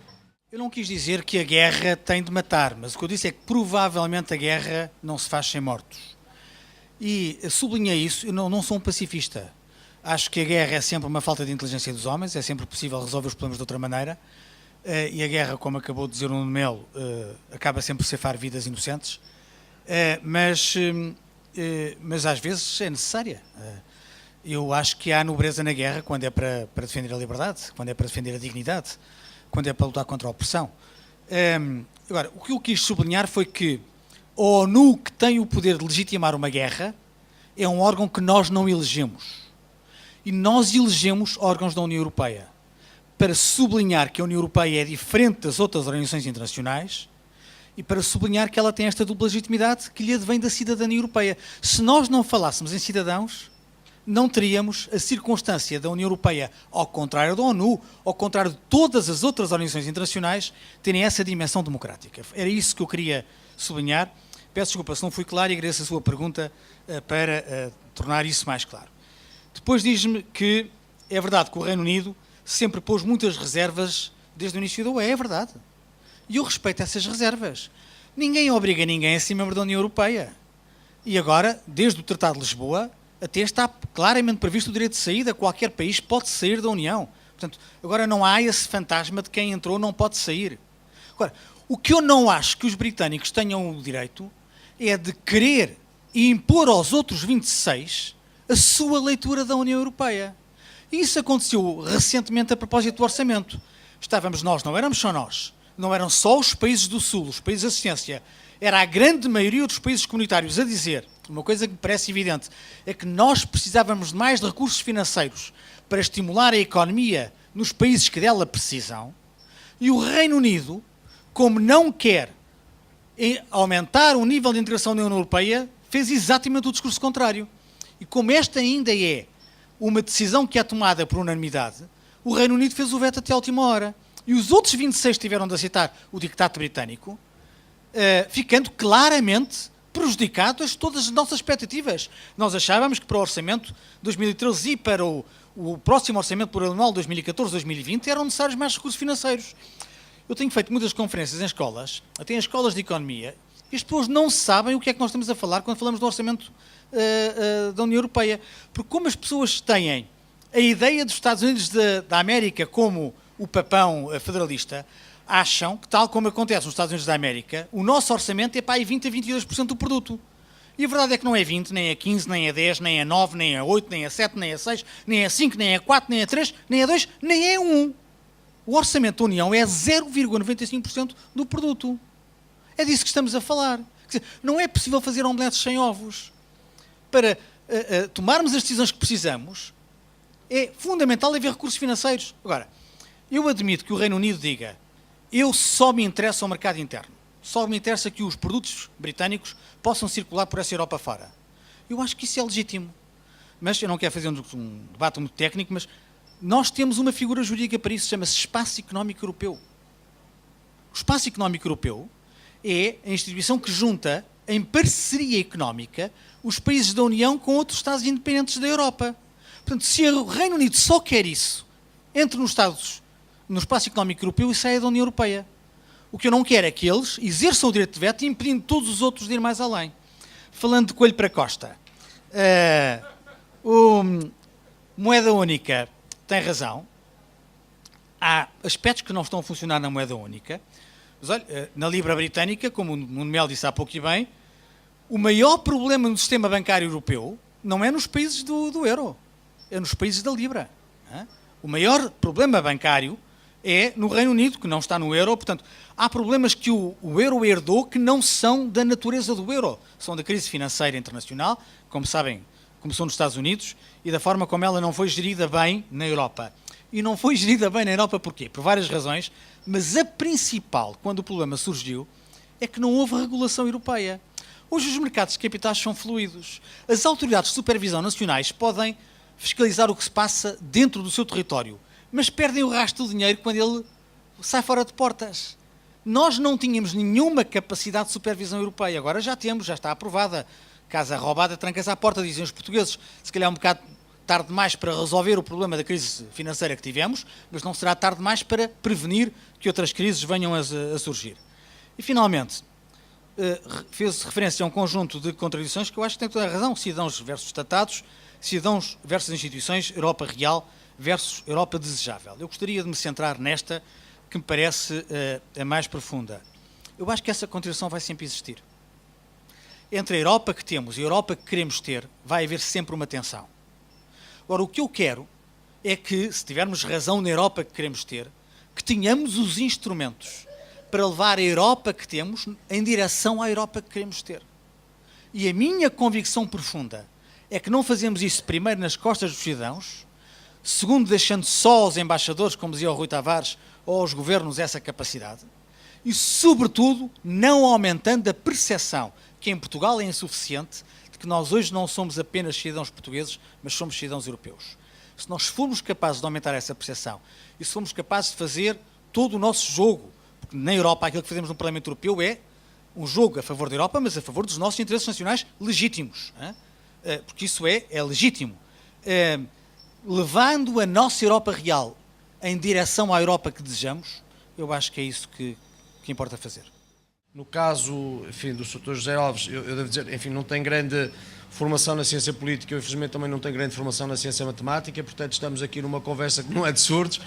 Eu não quis dizer que a guerra tem de matar, mas o que eu disse é que provavelmente a guerra não se faz sem mortos. E sublinhei isso, eu não sou um pacifista. Acho que a guerra é sempre uma falta de inteligência dos homens, é sempre possível resolver os problemas de outra maneira. E a guerra, como acabou de dizer o Nuno Melo, acaba sempre por ceifar vidas inocentes. Mas às vezes é necessária. Eu acho que há nobreza na guerra quando é para defender a liberdade, quando é para defender a dignidade, quando é para lutar contra a opressão. Agora, o que eu quis sublinhar foi que a ONU, que tem o poder de legitimar uma guerra, é um órgão que nós não elegemos. E nós elegemos órgãos da União Europeia para sublinhar que a União Europeia é diferente das outras organizações internacionais e para sublinhar que ela tem esta dupla legitimidade que lhe advém da cidadania europeia. Se nós não falássemos em cidadãos, não teríamos a circunstância da União Europeia, ao contrário da ONU, ao contrário de todas as outras organizações internacionais, terem essa dimensão democrática. Era isso que eu queria sublinhar. Peço desculpa se não fui claro e agradeço a sua pergunta para tornar isso mais claro. Depois diz-me que é verdade que o Reino Unido sempre pôs muitas reservas desde o início da UE. É verdade. E eu respeito essas reservas. Ninguém obriga ninguém a ser membro da União Europeia. E agora, desde o Tratado de Lisboa, até está claramente previsto o direito de saída. Qualquer país pode sair da União. Portanto, agora não há esse fantasma de quem entrou não pode sair. Agora, o que eu não acho que os britânicos tenham o direito é de querer impor aos outros 26 a sua leitura da União Europeia. E isso aconteceu recentemente a propósito do orçamento. Estávamos nós, não éramos só nós, não eram só os países do Sul, os países de assistência, era a grande maioria dos países comunitários a dizer, uma coisa que me parece evidente, é que nós precisávamos de mais recursos financeiros para estimular a economia nos países que dela precisam, e o Reino Unido, como não quer aumentar o nível de integração na União Europeia, fez exatamente o discurso contrário. E como esta ainda é uma decisão que é tomada por unanimidade, o Reino Unido fez o veto até à última hora. E os outros 26 tiveram de aceitar o dictato britânico, ficando claramente prejudicadas todas as nossas expectativas. Nós achávamos que para o orçamento de 2013 e para o próximo orçamento plurianual 2014-2020 eram necessários mais recursos financeiros. Eu tenho feito muitas conferências em escolas, até em escolas de economia, e as pessoas não sabem o que é que nós estamos a falar quando falamos do orçamento da União Europeia. Porque como as pessoas têm a ideia dos Estados Unidos da América como o papão federalista, acham que, tal como acontece nos Estados Unidos da América, o nosso orçamento é para aí 20% a 22% do produto. E a verdade é que não é 20, nem é 15, nem é 10, nem é 9, nem é 8, nem é 7, nem é 6, nem é 5, nem é 4, nem é 3, nem é 2, nem é 1. O orçamento da União é 0,95% do produto. É disso que estamos a falar. Quer dizer, não é possível fazer omeletes sem ovos. Para tomarmos as decisões que precisamos, é fundamental haver recursos financeiros. Agora, eu admito que o Reino Unido diga: eu só me interessa ao mercado interno. Só me interessa que os produtos britânicos possam circular por essa Europa fora. Eu acho que isso é legítimo. Mas eu não quero fazer um debate muito técnico, mas nós temos uma figura jurídica para isso, chama-se Espaço Económico Europeu. O Espaço Económico Europeu é a instituição que junta, em parceria económica, os países da União com outros Estados independentes da Europa. Portanto, se o Reino Unido só quer isso, entre nos Estados, no Espaço Económico Europeu e saia da União Europeia. O que eu não quero é que eles exerçam o direito de veto, impedindo todos os outros de ir mais além. Falando de coelho para costa, moeda única tem razão. Há aspectos que não estão a funcionar na moeda única. Mas olha, na Libra Britânica, como o Nuno Melo disse há pouco e bem, o maior problema no sistema bancário europeu não é nos países do euro, é nos países da Libra. O maior problema bancário é no Reino Unido, que não está no euro. Portanto, há problemas que o euro herdou que não são da natureza do euro. São da crise financeira internacional, como sabem, começou nos Estados Unidos, e da forma como ela não foi gerida bem na Europa. E não foi gerida bem na Europa porquê? Por várias razões, mas a principal, quando o problema surgiu, é que não houve regulação europeia. Hoje os mercados de capitais são fluidos. As autoridades de supervisão nacionais podem fiscalizar o que se passa dentro do seu território, mas perdem o rastro do dinheiro quando ele sai fora de portas. Nós não tínhamos nenhuma capacidade de supervisão europeia, agora já temos, já está aprovada. Casa roubada, trancas à porta, dizem os portugueses. Se calhar um bocado tarde demais para resolver o problema da crise financeira que tivemos, mas não será tarde demais para prevenir que outras crises venham a surgir. E, finalmente, fez referência a um conjunto de contradições que eu acho que tem toda a razão. Cidadãos versus tratados, cidadãos versus instituições, Europa real versus Europa desejável. Eu gostaria de me centrar nesta, que me parece a mais profunda. Eu acho que essa contradição vai sempre existir. Entre a Europa que temos e a Europa que queremos ter, vai haver sempre uma tensão. Ora, o que eu quero é que, se tivermos razão na Europa que queremos ter, que tenhamos os instrumentos para levar a Europa que temos em direção à Europa que queremos ter. E a minha convicção profunda é que não fazemos isso primeiro nas costas dos cidadãos, segundo deixando só aos embaixadores, como dizia o Rui Tavares, ou aos governos essa capacidade, e sobretudo não aumentando a percepção que em Portugal é insuficiente de que nós hoje não somos apenas cidadãos portugueses, mas somos cidadãos europeus. Se nós formos capazes de aumentar essa percepção e se formos capazes de fazer todo o nosso jogo, porque na Europa aquilo que fazemos no Parlamento Europeu é um jogo a favor da Europa, mas a favor dos nossos interesses nacionais legítimos, porque isso é legítimo. Levando a nossa Europa real em direção à Europa que desejamos, eu acho que é isso que importa fazer. No caso, enfim, do Sr. José Alves, eu devo dizer, enfim, não tem grande formação na ciência política, eu infelizmente também não tenho grande formação na ciência matemática, portanto estamos aqui numa conversa que não é de surdos,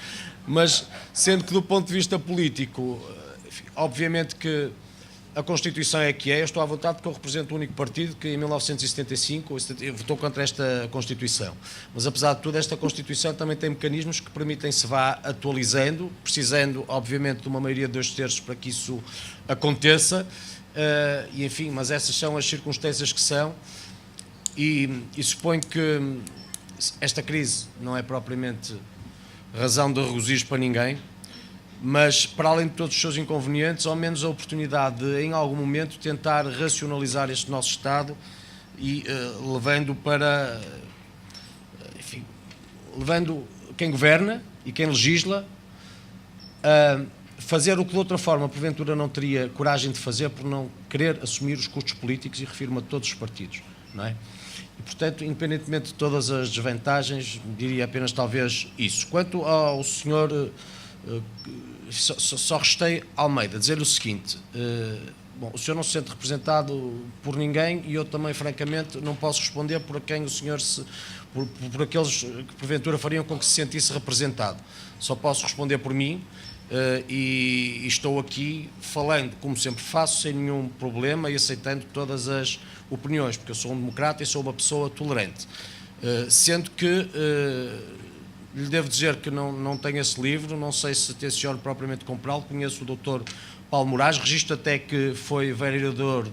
mas sendo que do ponto de vista político, enfim, obviamente que a Constituição é que é, eu estou à vontade porque eu represento o único partido que em 1975 votou contra esta Constituição. Mas apesar de tudo, esta Constituição também tem mecanismos que permitem se vá atualizando, precisando obviamente de uma maioria de 2/3 para que isso aconteça, e enfim, mas essas são as circunstâncias que são, e suponho que esta crise não é propriamente razão de regozijo para ninguém, mas para além de todos os seus inconvenientes, ao menos a oportunidade de, em algum momento, tentar racionalizar este nosso Estado e levando para, enfim, levando quem governa e quem legisla a fazer o que de outra forma, porventura, não teria coragem de fazer por não querer assumir os custos políticos, e refiro-me a todos os partidos, não é? E, portanto, independentemente de todas as desvantagens, diria apenas talvez isso. Quanto ao senhor... Só restei Almeida dizer o seguinte, bom, o senhor não se sente representado por ninguém e eu também francamente não posso responder por quem o senhor por aqueles que porventura fariam com que se sentisse representado, só posso responder por mim, e estou aqui falando como sempre faço, sem nenhum problema e aceitando todas as opiniões, porque eu sou um democrata e sou uma pessoa tolerante, sendo que lhe devo dizer que não tenho esse livro, não sei se tenciono propriamente comprá-lo, conheço o Dr. Paulo Moraes, registro até que foi vereador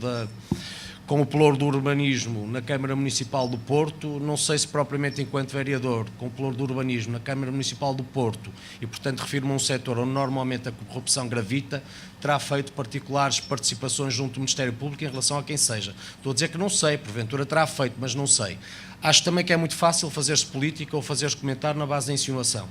com o pelouro do urbanismo na Câmara Municipal do Porto, não sei se propriamente enquanto vereador com o pelouro do urbanismo na Câmara Municipal do Porto, e portanto refiro-me a um setor onde normalmente a corrupção gravita, terá feito particulares participações junto do Ministério Público em relação a quem seja. Estou a dizer que não sei, porventura terá feito, mas não sei. Acho também que é muito fácil fazer-se política ou fazer-se comentário na base da insinuação.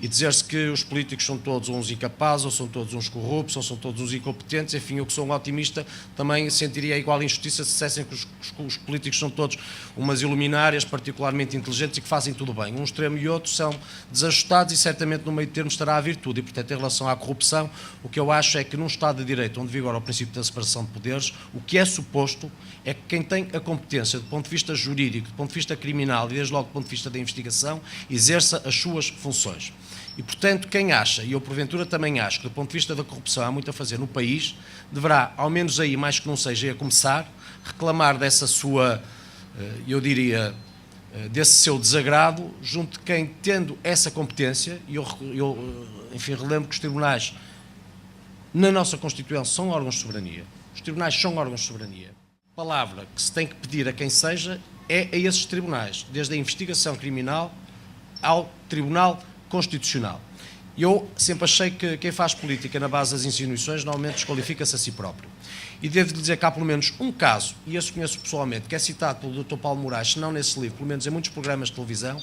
E dizer-se que os políticos são todos uns incapazes, ou são todos uns corruptos, ou são todos uns incompetentes, enfim, eu que sou um otimista também sentiria igual injustiça se dissessem que os políticos são todos umas iluminárias particularmente inteligentes e que fazem tudo bem. Um extremo e outro são desajustados e certamente no meio termo estará a virtude. E, portanto, em relação à corrupção, o que eu acho é que num Estado de Direito, onde vigora o princípio da separação de poderes, o que é suposto é que quem tem a competência do ponto de vista jurídico, do ponto de vista criminal e desde logo do ponto de vista da investigação, exerça as suas funções. E, portanto, quem acha, e eu porventura também acho, que do ponto de vista da corrupção há muito a fazer no país, deverá, ao menos aí, mais que não seja a começar, reclamar dessa sua, eu diria, desse seu desagrado, junto de quem, tendo essa competência, e eu enfim, relembro que os tribunais, na nossa Constituição, são órgãos de soberania. Os tribunais são órgãos de soberania. A palavra que se tem que pedir a quem seja é a esses tribunais, desde a investigação criminal ao Tribunal Constitucional. Eu sempre achei que quem faz política na base das insinuações normalmente desqualifica-se a si próprio. E devo dizer que há pelo menos um caso, e esse conheço pessoalmente, que é citado pelo Dr. Paulo Moraes, se não nesse livro, pelo menos em muitos programas de televisão,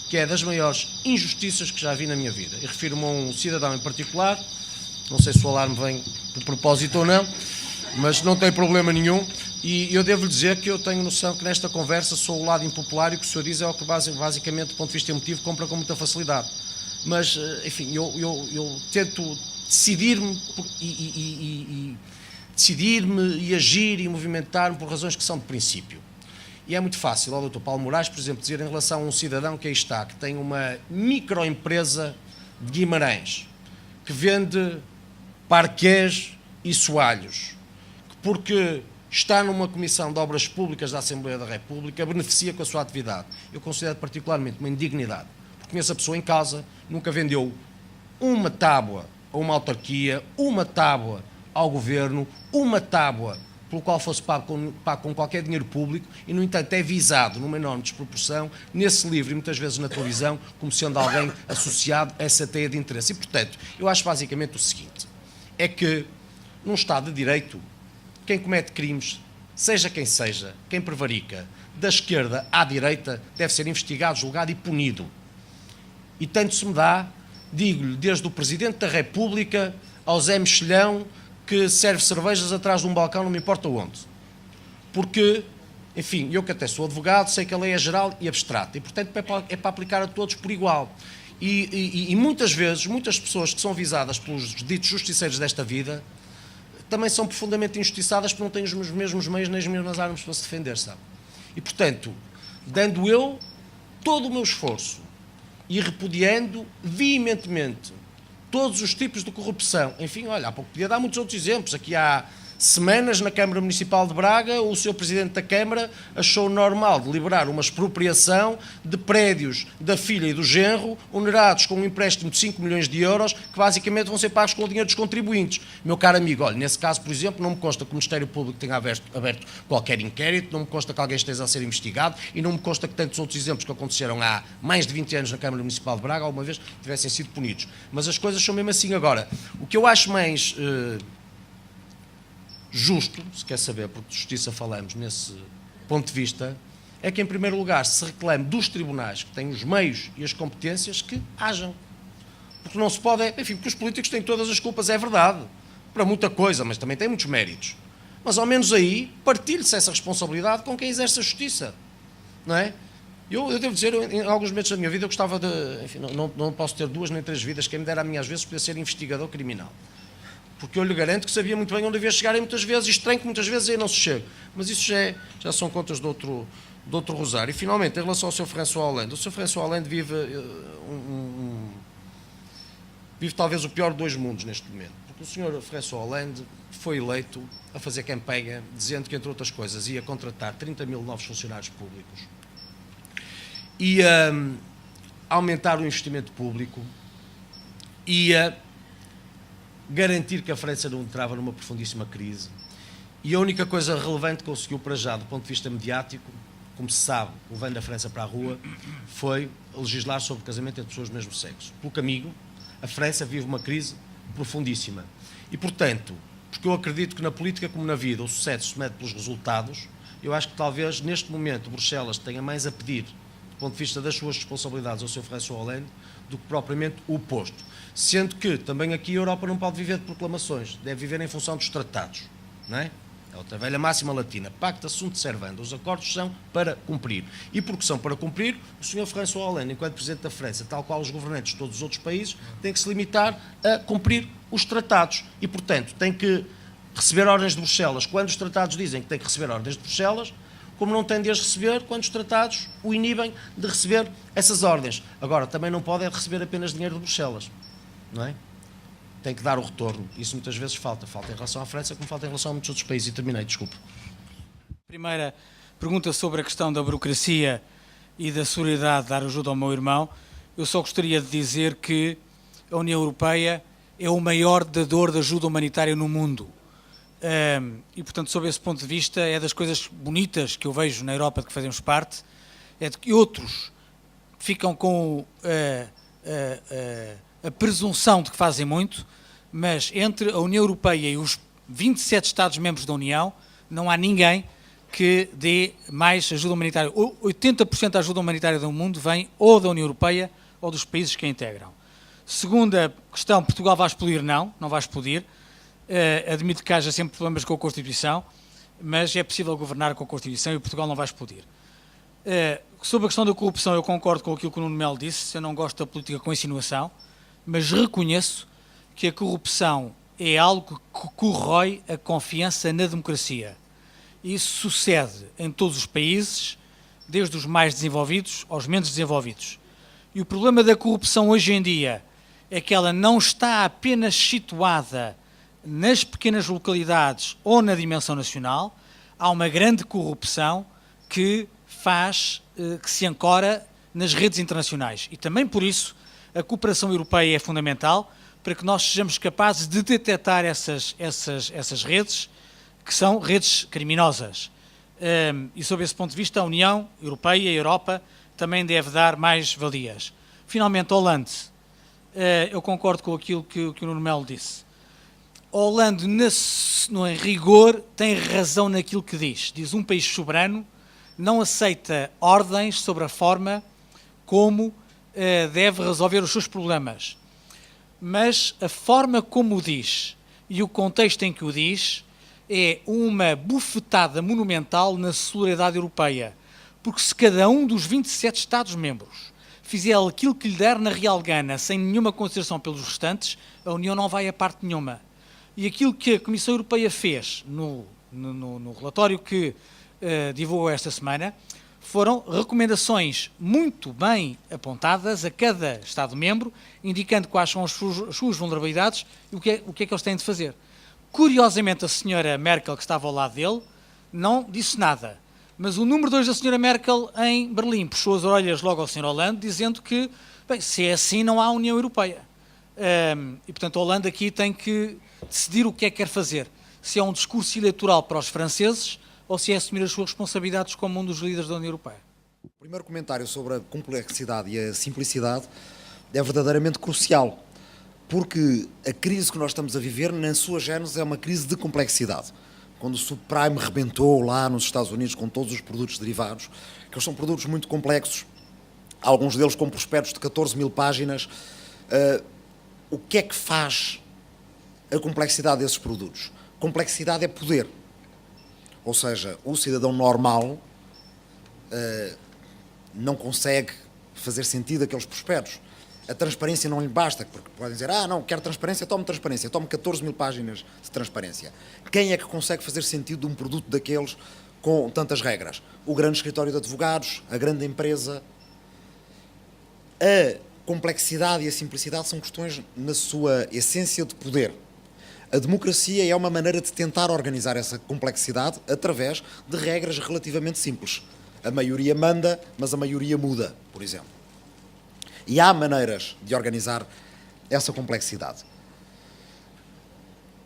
que é das maiores injustiças que já vi na minha vida. E refiro-me a um cidadão em particular, Não sei se o alarme vem de propósito ou não, mas não tem problema nenhum. E eu devo dizer que eu tenho noção que nesta conversa sou o lado impopular e o que o senhor diz é o que basicamente, do ponto de vista emotivo, compra com muita facilidade. Mas, enfim, eu tento decidir-me e agir e movimentar-me por razões que são de princípio. E é muito fácil ao Dr. Paulo Moraes, por exemplo, dizer em relação a um cidadão que aí está, que tem uma microempresa de Guimarães, que vende parqués e soalhos, que porque está numa comissão de obras públicas da Assembleia da República, beneficia com a sua atividade. Eu considero particularmente uma indignidade, porque conheço a pessoa em casa, nunca vendeu uma tábua a uma autarquia, uma tábua ao governo, uma tábua pelo qual fosse pago com qualquer dinheiro público e, no entanto, é visado numa enorme desproporção nesse livro e muitas vezes na televisão como sendo alguém associado a essa teia de interesse. E, portanto, eu acho basicamente o seguinte, é que num Estado de Direito, quem comete crimes, seja quem seja, quem prevarica, da esquerda à direita, deve ser investigado, julgado e punido. E tanto se me dá, digo-lhe, desde o Presidente da República ao Zé Mexilhão, que serve cervejas atrás de um balcão, não me importa onde. Porque, enfim, eu que até sou advogado, sei que a lei é geral e abstrata, e portanto é para aplicar a todos por igual. E muitas vezes, muitas pessoas que são visadas pelos ditos justiceiros desta vida, também são profundamente injustiçadas porque não têm os mesmos meios nem as mesmas armas para se defender, sabe? E, portanto, dando eu todo o meu esforço e repudiando veementemente todos os tipos de corrupção, enfim, olha, há pouco podia dar muitos outros exemplos, aqui há semanas na Câmara Municipal de Braga, o Sr. Presidente da Câmara achou normal deliberar uma expropriação de prédios da filha e do genro, onerados com um empréstimo de 5 milhões de euros, que basicamente vão ser pagos com o dinheiro dos contribuintes. Meu caro amigo, olha, nesse caso, por exemplo, não me consta que o Ministério Público tenha aberto qualquer inquérito, não me consta que alguém esteja a ser investigado e não me consta que tantos outros exemplos que aconteceram há mais de 20 anos na Câmara Municipal de Braga, alguma vez tivessem sido punidos. Mas as coisas são mesmo assim agora. O que eu acho mais justo, se quer saber, porque de justiça falamos nesse ponto de vista, é que, em primeiro lugar, se reclame dos tribunais, que têm os meios e as competências, que hajam. Porque não se pode, enfim, porque os políticos têm todas as culpas, é verdade, para muita coisa, mas também têm muitos méritos. Mas, ao menos aí, partilhe-se essa responsabilidade com quem exerce a justiça, não é? Eu devo dizer, em alguns momentos da minha vida, eu gostava de, enfim, não posso ter 2 nem 3 vidas, quem me dera a mim às vezes poder ser investigador criminal. Porque eu lhe garanto que sabia muito bem onde havia chegar e muitas vezes, e estranho que muitas vezes aí não se chega. Mas isso já são contas de outro rosário. E finalmente, em relação ao Sr. François Hollande, o Sr. François Hollande vive talvez o pior de 2 mundos neste momento. Porque o Sr. François Hollande foi eleito a fazer campanha dizendo que, entre outras coisas, ia contratar 30 mil novos funcionários públicos, ia aumentar o investimento público, ia garantir que a França não entrava numa profundíssima crise. E a única coisa relevante que conseguiu para já, do ponto de vista mediático, como se sabe, levando a França para a rua, foi legislar sobre o casamento entre pessoas do mesmo sexo. Pelo caminho, a França vive uma crise profundíssima. E, portanto, porque eu acredito que na política como na vida o sucesso se mede pelos resultados, eu acho que talvez neste momento Bruxelas tenha mais a pedir, do ponto de vista das suas responsabilidades ao Sr. François Hollande, do que propriamente o oposto. Sendo que também aqui a Europa não pode viver de proclamações, deve viver em função dos tratados, não é? É outra velha máxima latina, pacta sunt servanda, os acordos são para cumprir. E porque são para cumprir, o Sr. François Hollande, enquanto Presidente da França, tal qual os governantes de todos os outros países, tem que se limitar a cumprir os tratados. E, portanto, tem que receber ordens de Bruxelas quando os tratados dizem que tem que receber ordens de Bruxelas, como não tem de as receber quando os tratados o inibem de receber essas ordens. Agora, também não pode é receber apenas dinheiro de Bruxelas, não é? Tem que dar o retorno. Isso muitas vezes falta. Falta em relação à França, como falta em relação a muitos outros países. E terminei, desculpe. Primeira pergunta sobre a questão da burocracia e da solidariedade de dar ajuda ao meu irmão. Eu só gostaria de dizer que a União Europeia é o maior dador de ajuda humanitária no mundo. E, portanto, sob esse ponto de vista, é das coisas bonitas que eu vejo na Europa de que fazemos parte, é de que outros ficam com a presunção de que fazem muito, mas entre a União Europeia e os 27 Estados-membros da União, não há ninguém que dê mais ajuda humanitária. 80% da ajuda humanitária do mundo vem ou da União Europeia ou dos países que a integram. Segunda questão, Portugal vai explodir? Não vai explodir. Admito que haja sempre problemas com a Constituição, mas é possível governar com a Constituição e Portugal não vai explodir. Sobre a questão da corrupção, eu concordo com aquilo que o Nuno Melo disse. Eu não gosto da política com insinuação, mas reconheço que a corrupção é algo que corrói a confiança na democracia. Isso sucede em todos os países, desde os mais desenvolvidos aos menos desenvolvidos. E o problema da corrupção hoje em dia é que ela não está apenas situada nas pequenas localidades ou na dimensão nacional. Há uma grande corrupção que que se ancora nas redes internacionais. E também por isso a cooperação europeia é fundamental para que nós sejamos capazes de detectar essas redes, que são redes criminosas. E sob esse ponto de vista, a União Europeia, a Europa, também deve dar mais valias. Finalmente, Hollande. Eu concordo com aquilo que o Nuno Melo disse. Hollande, em rigor, tem razão naquilo que diz. Diz um país soberano não aceita ordens sobre a forma como deve resolver os seus problemas. Mas a forma como o diz e o contexto em que o diz é uma bufetada monumental na solidariedade europeia. Porque se cada um dos 27 Estados-membros fizer aquilo que lhe der na real gana, sem nenhuma consideração pelos restantes, a União não vai a parte nenhuma. E aquilo que a Comissão Europeia fez no relatório que divulgou esta semana foram recomendações muito bem apontadas a cada Estado-membro, indicando quais são as suas vulnerabilidades e o que é que eles têm de fazer. Curiosamente, a senhora Merkel, que estava ao lado dele, não disse nada. Mas o número 2 da senhora Merkel em Berlim puxou as orelhas logo ao Sr. Hollande, dizendo que, bem, se é assim, não há União Europeia. E, portanto, a Hollande aqui tem que decidir o que é que quer fazer. Se é um discurso eleitoral para os franceses ou se é assumir as suas responsabilidades como um dos líderes da União Europeia. O primeiro comentário sobre a complexidade e a simplicidade é verdadeiramente crucial, porque a crise que nós estamos a viver, na sua gênese, é uma crise de complexidade. Quando o subprime rebentou lá nos Estados Unidos com todos os produtos derivados, que eles são produtos muito complexos, alguns deles com prospectos de 14 mil páginas, o que é que faz a complexidade desses produtos? Complexidade é poder. Ou seja, o cidadão normal não consegue fazer sentido aqueles prospectos. A transparência não lhe basta, porque podem dizer, não, quero transparência, tome 14 mil páginas de transparência. Quem é que consegue fazer sentido de um produto daqueles com tantas regras? O grande escritório de advogados, a grande empresa. A complexidade e a simplicidade são questões na sua essência de poder. A democracia é uma maneira de tentar organizar essa complexidade através de regras relativamente simples. A maioria manda, mas a maioria muda, por exemplo. E há maneiras de organizar essa complexidade.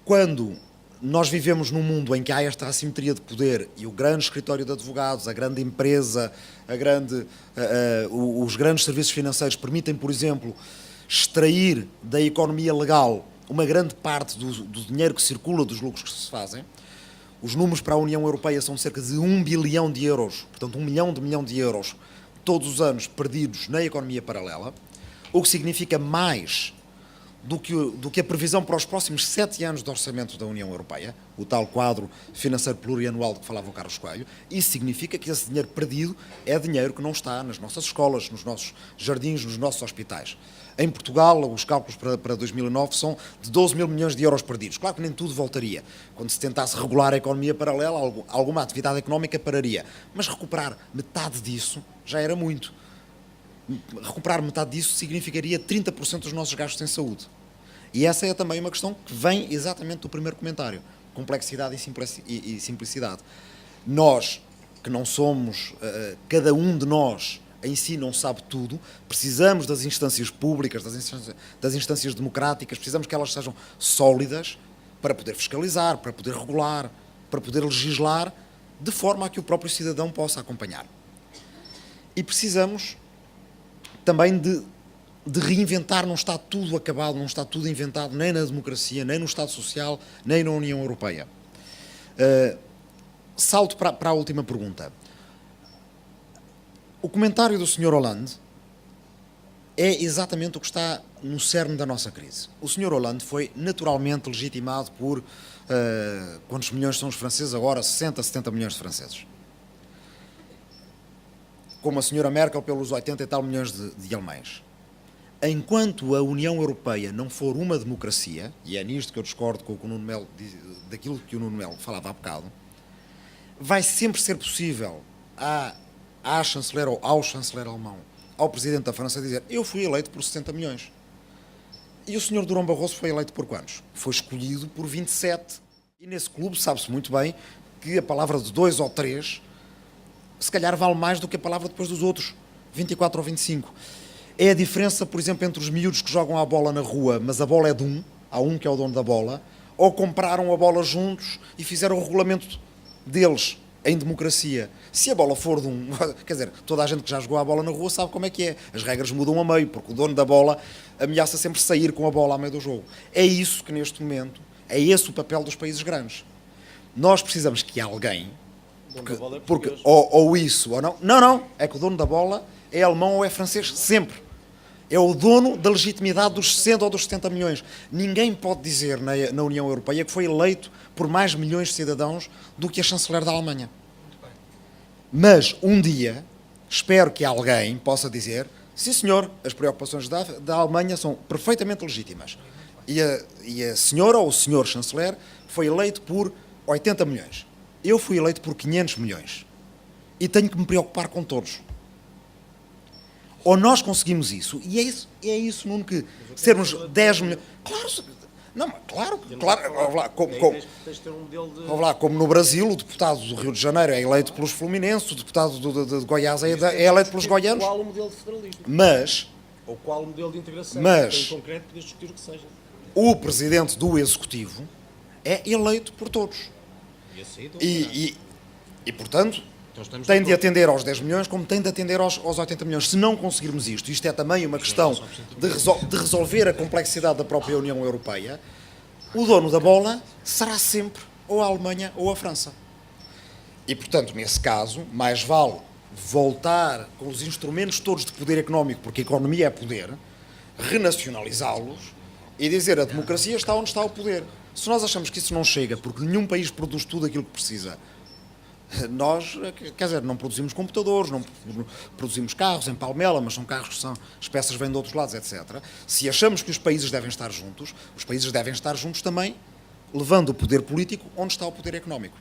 Quando nós vivemos num mundo em que há esta assimetria de poder e o grande escritório de advogados, a grande empresa, os grandes serviços financeiros permitem, por exemplo, extrair da economia legal uma grande parte do dinheiro que circula, dos lucros que se fazem. Os números para a União Europeia são cerca de 1 bilhão de euros, portanto 1 milhão de euros todos os anos perdidos na economia paralela, o que significa mais do que a previsão para os próximos 7 anos de orçamento da União Europeia, o tal quadro financeiro plurianual de que falava o Carlos Coelho. Isso significa que esse dinheiro perdido é dinheiro que não está nas nossas escolas, nos nossos jardins, nos nossos hospitais. Em Portugal, os cálculos para 2009 são de 12 mil milhões de euros perdidos. Claro que nem tudo voltaria. Quando se tentasse regular a economia paralela, alguma atividade económica pararia. Mas recuperar metade disso já era muito. Recuperar metade disso significaria 30% dos nossos gastos em saúde. E essa é também uma questão que vem exatamente do primeiro comentário. Complexidade e simplicidade. Nós, que não somos, cada um de nós em si não sabe tudo, precisamos das instâncias públicas, das instâncias democráticas, precisamos que elas sejam sólidas para poder fiscalizar, para poder regular, para poder legislar, de forma a que o próprio cidadão possa acompanhar. E precisamos também de reinventar, não está tudo acabado, não está tudo inventado, nem na democracia, nem no Estado Social, nem na União Europeia. Salto para a última pergunta. O comentário do Sr. Hollande é exatamente o que está no cerne da nossa crise. O Sr. Hollande foi naturalmente legitimado por, quantos milhões são os franceses agora? 60, 70 milhões de franceses. Como a Sra. Merkel pelos 80 e tal milhões de alemães. Enquanto a União Europeia não for uma democracia, e é nisto que eu discordo com o que o Nuno Melo, daquilo que o Nuno Melo falava há bocado, vai sempre ser possível à chanceler ou ao chanceler alemão, ao presidente da França dizer: eu fui eleito por 70 milhões. E o Sr. Durão Barroso foi eleito por quantos? Foi escolhido por 27. E nesse clube sabe-se muito bem que a palavra de 2 ou 3 se calhar vale mais do que a palavra depois dos outros, 24 ou 25. É a diferença, por exemplo, entre os miúdos que jogam a bola na rua, mas a bola é de um, há um que é o dono da bola, ou compraram a bola juntos e fizeram o regulamento deles, em democracia. Se a bola for de um... Quer dizer, toda a gente que já jogou a bola na rua sabe como é que é. As regras mudam a meio, porque o dono da bola ameaça sempre sair com a bola a meio do jogo. É isso que, neste momento, é esse o papel dos países grandes. Nós precisamos que alguém... Porque ou isso, ou não... Não, é que o dono da bola é alemão ou é francês, sempre. É o dono da legitimidade dos 60 ou dos 70 milhões. Ninguém pode dizer na União Europeia que foi eleito por mais milhões de cidadãos do que a chanceler da Alemanha. Mas, um dia, espero que alguém possa dizer: sim, senhor, as preocupações da Alemanha são perfeitamente legítimas. E a senhora ou o senhor chanceler foi eleito por 80 milhões. Eu fui eleito por 500 milhões. E tenho que me preocupar com todos. Ou nós conseguimos isso, e é isso, Nuno, que sermos 10 milhões... Claro, como no Brasil, o deputado do Rio de Janeiro é eleito pelos fluminenses, o deputado de Goiás é eleito pelos goianos. Qual o modelo de federalismo? Ou qual o modelo de integração? Mas, em concreto, podes discutir o que seja. O presidente do Executivo é eleito por todos. E portanto... Então tem de atender aos 10 milhões como tem de atender aos 80 milhões. Se não conseguirmos isto é também uma questão de resolver a complexidade da própria União Europeia, o dono da bola será sempre ou a Alemanha ou a França. E, portanto, nesse caso, mais vale voltar com os instrumentos todos de poder económico, porque a economia é poder, renacionalizá-los e dizer: a democracia está onde está o poder. Se nós achamos que isso não chega, porque nenhum país produz tudo aquilo que precisa, nós, quer dizer, não produzimos computadores, não produzimos carros em Palmela, mas são carros que são, as peças vêm de outros lados, etc. Se achamos que os países devem estar juntos, os países devem estar juntos também, levando o poder político onde está o poder económico.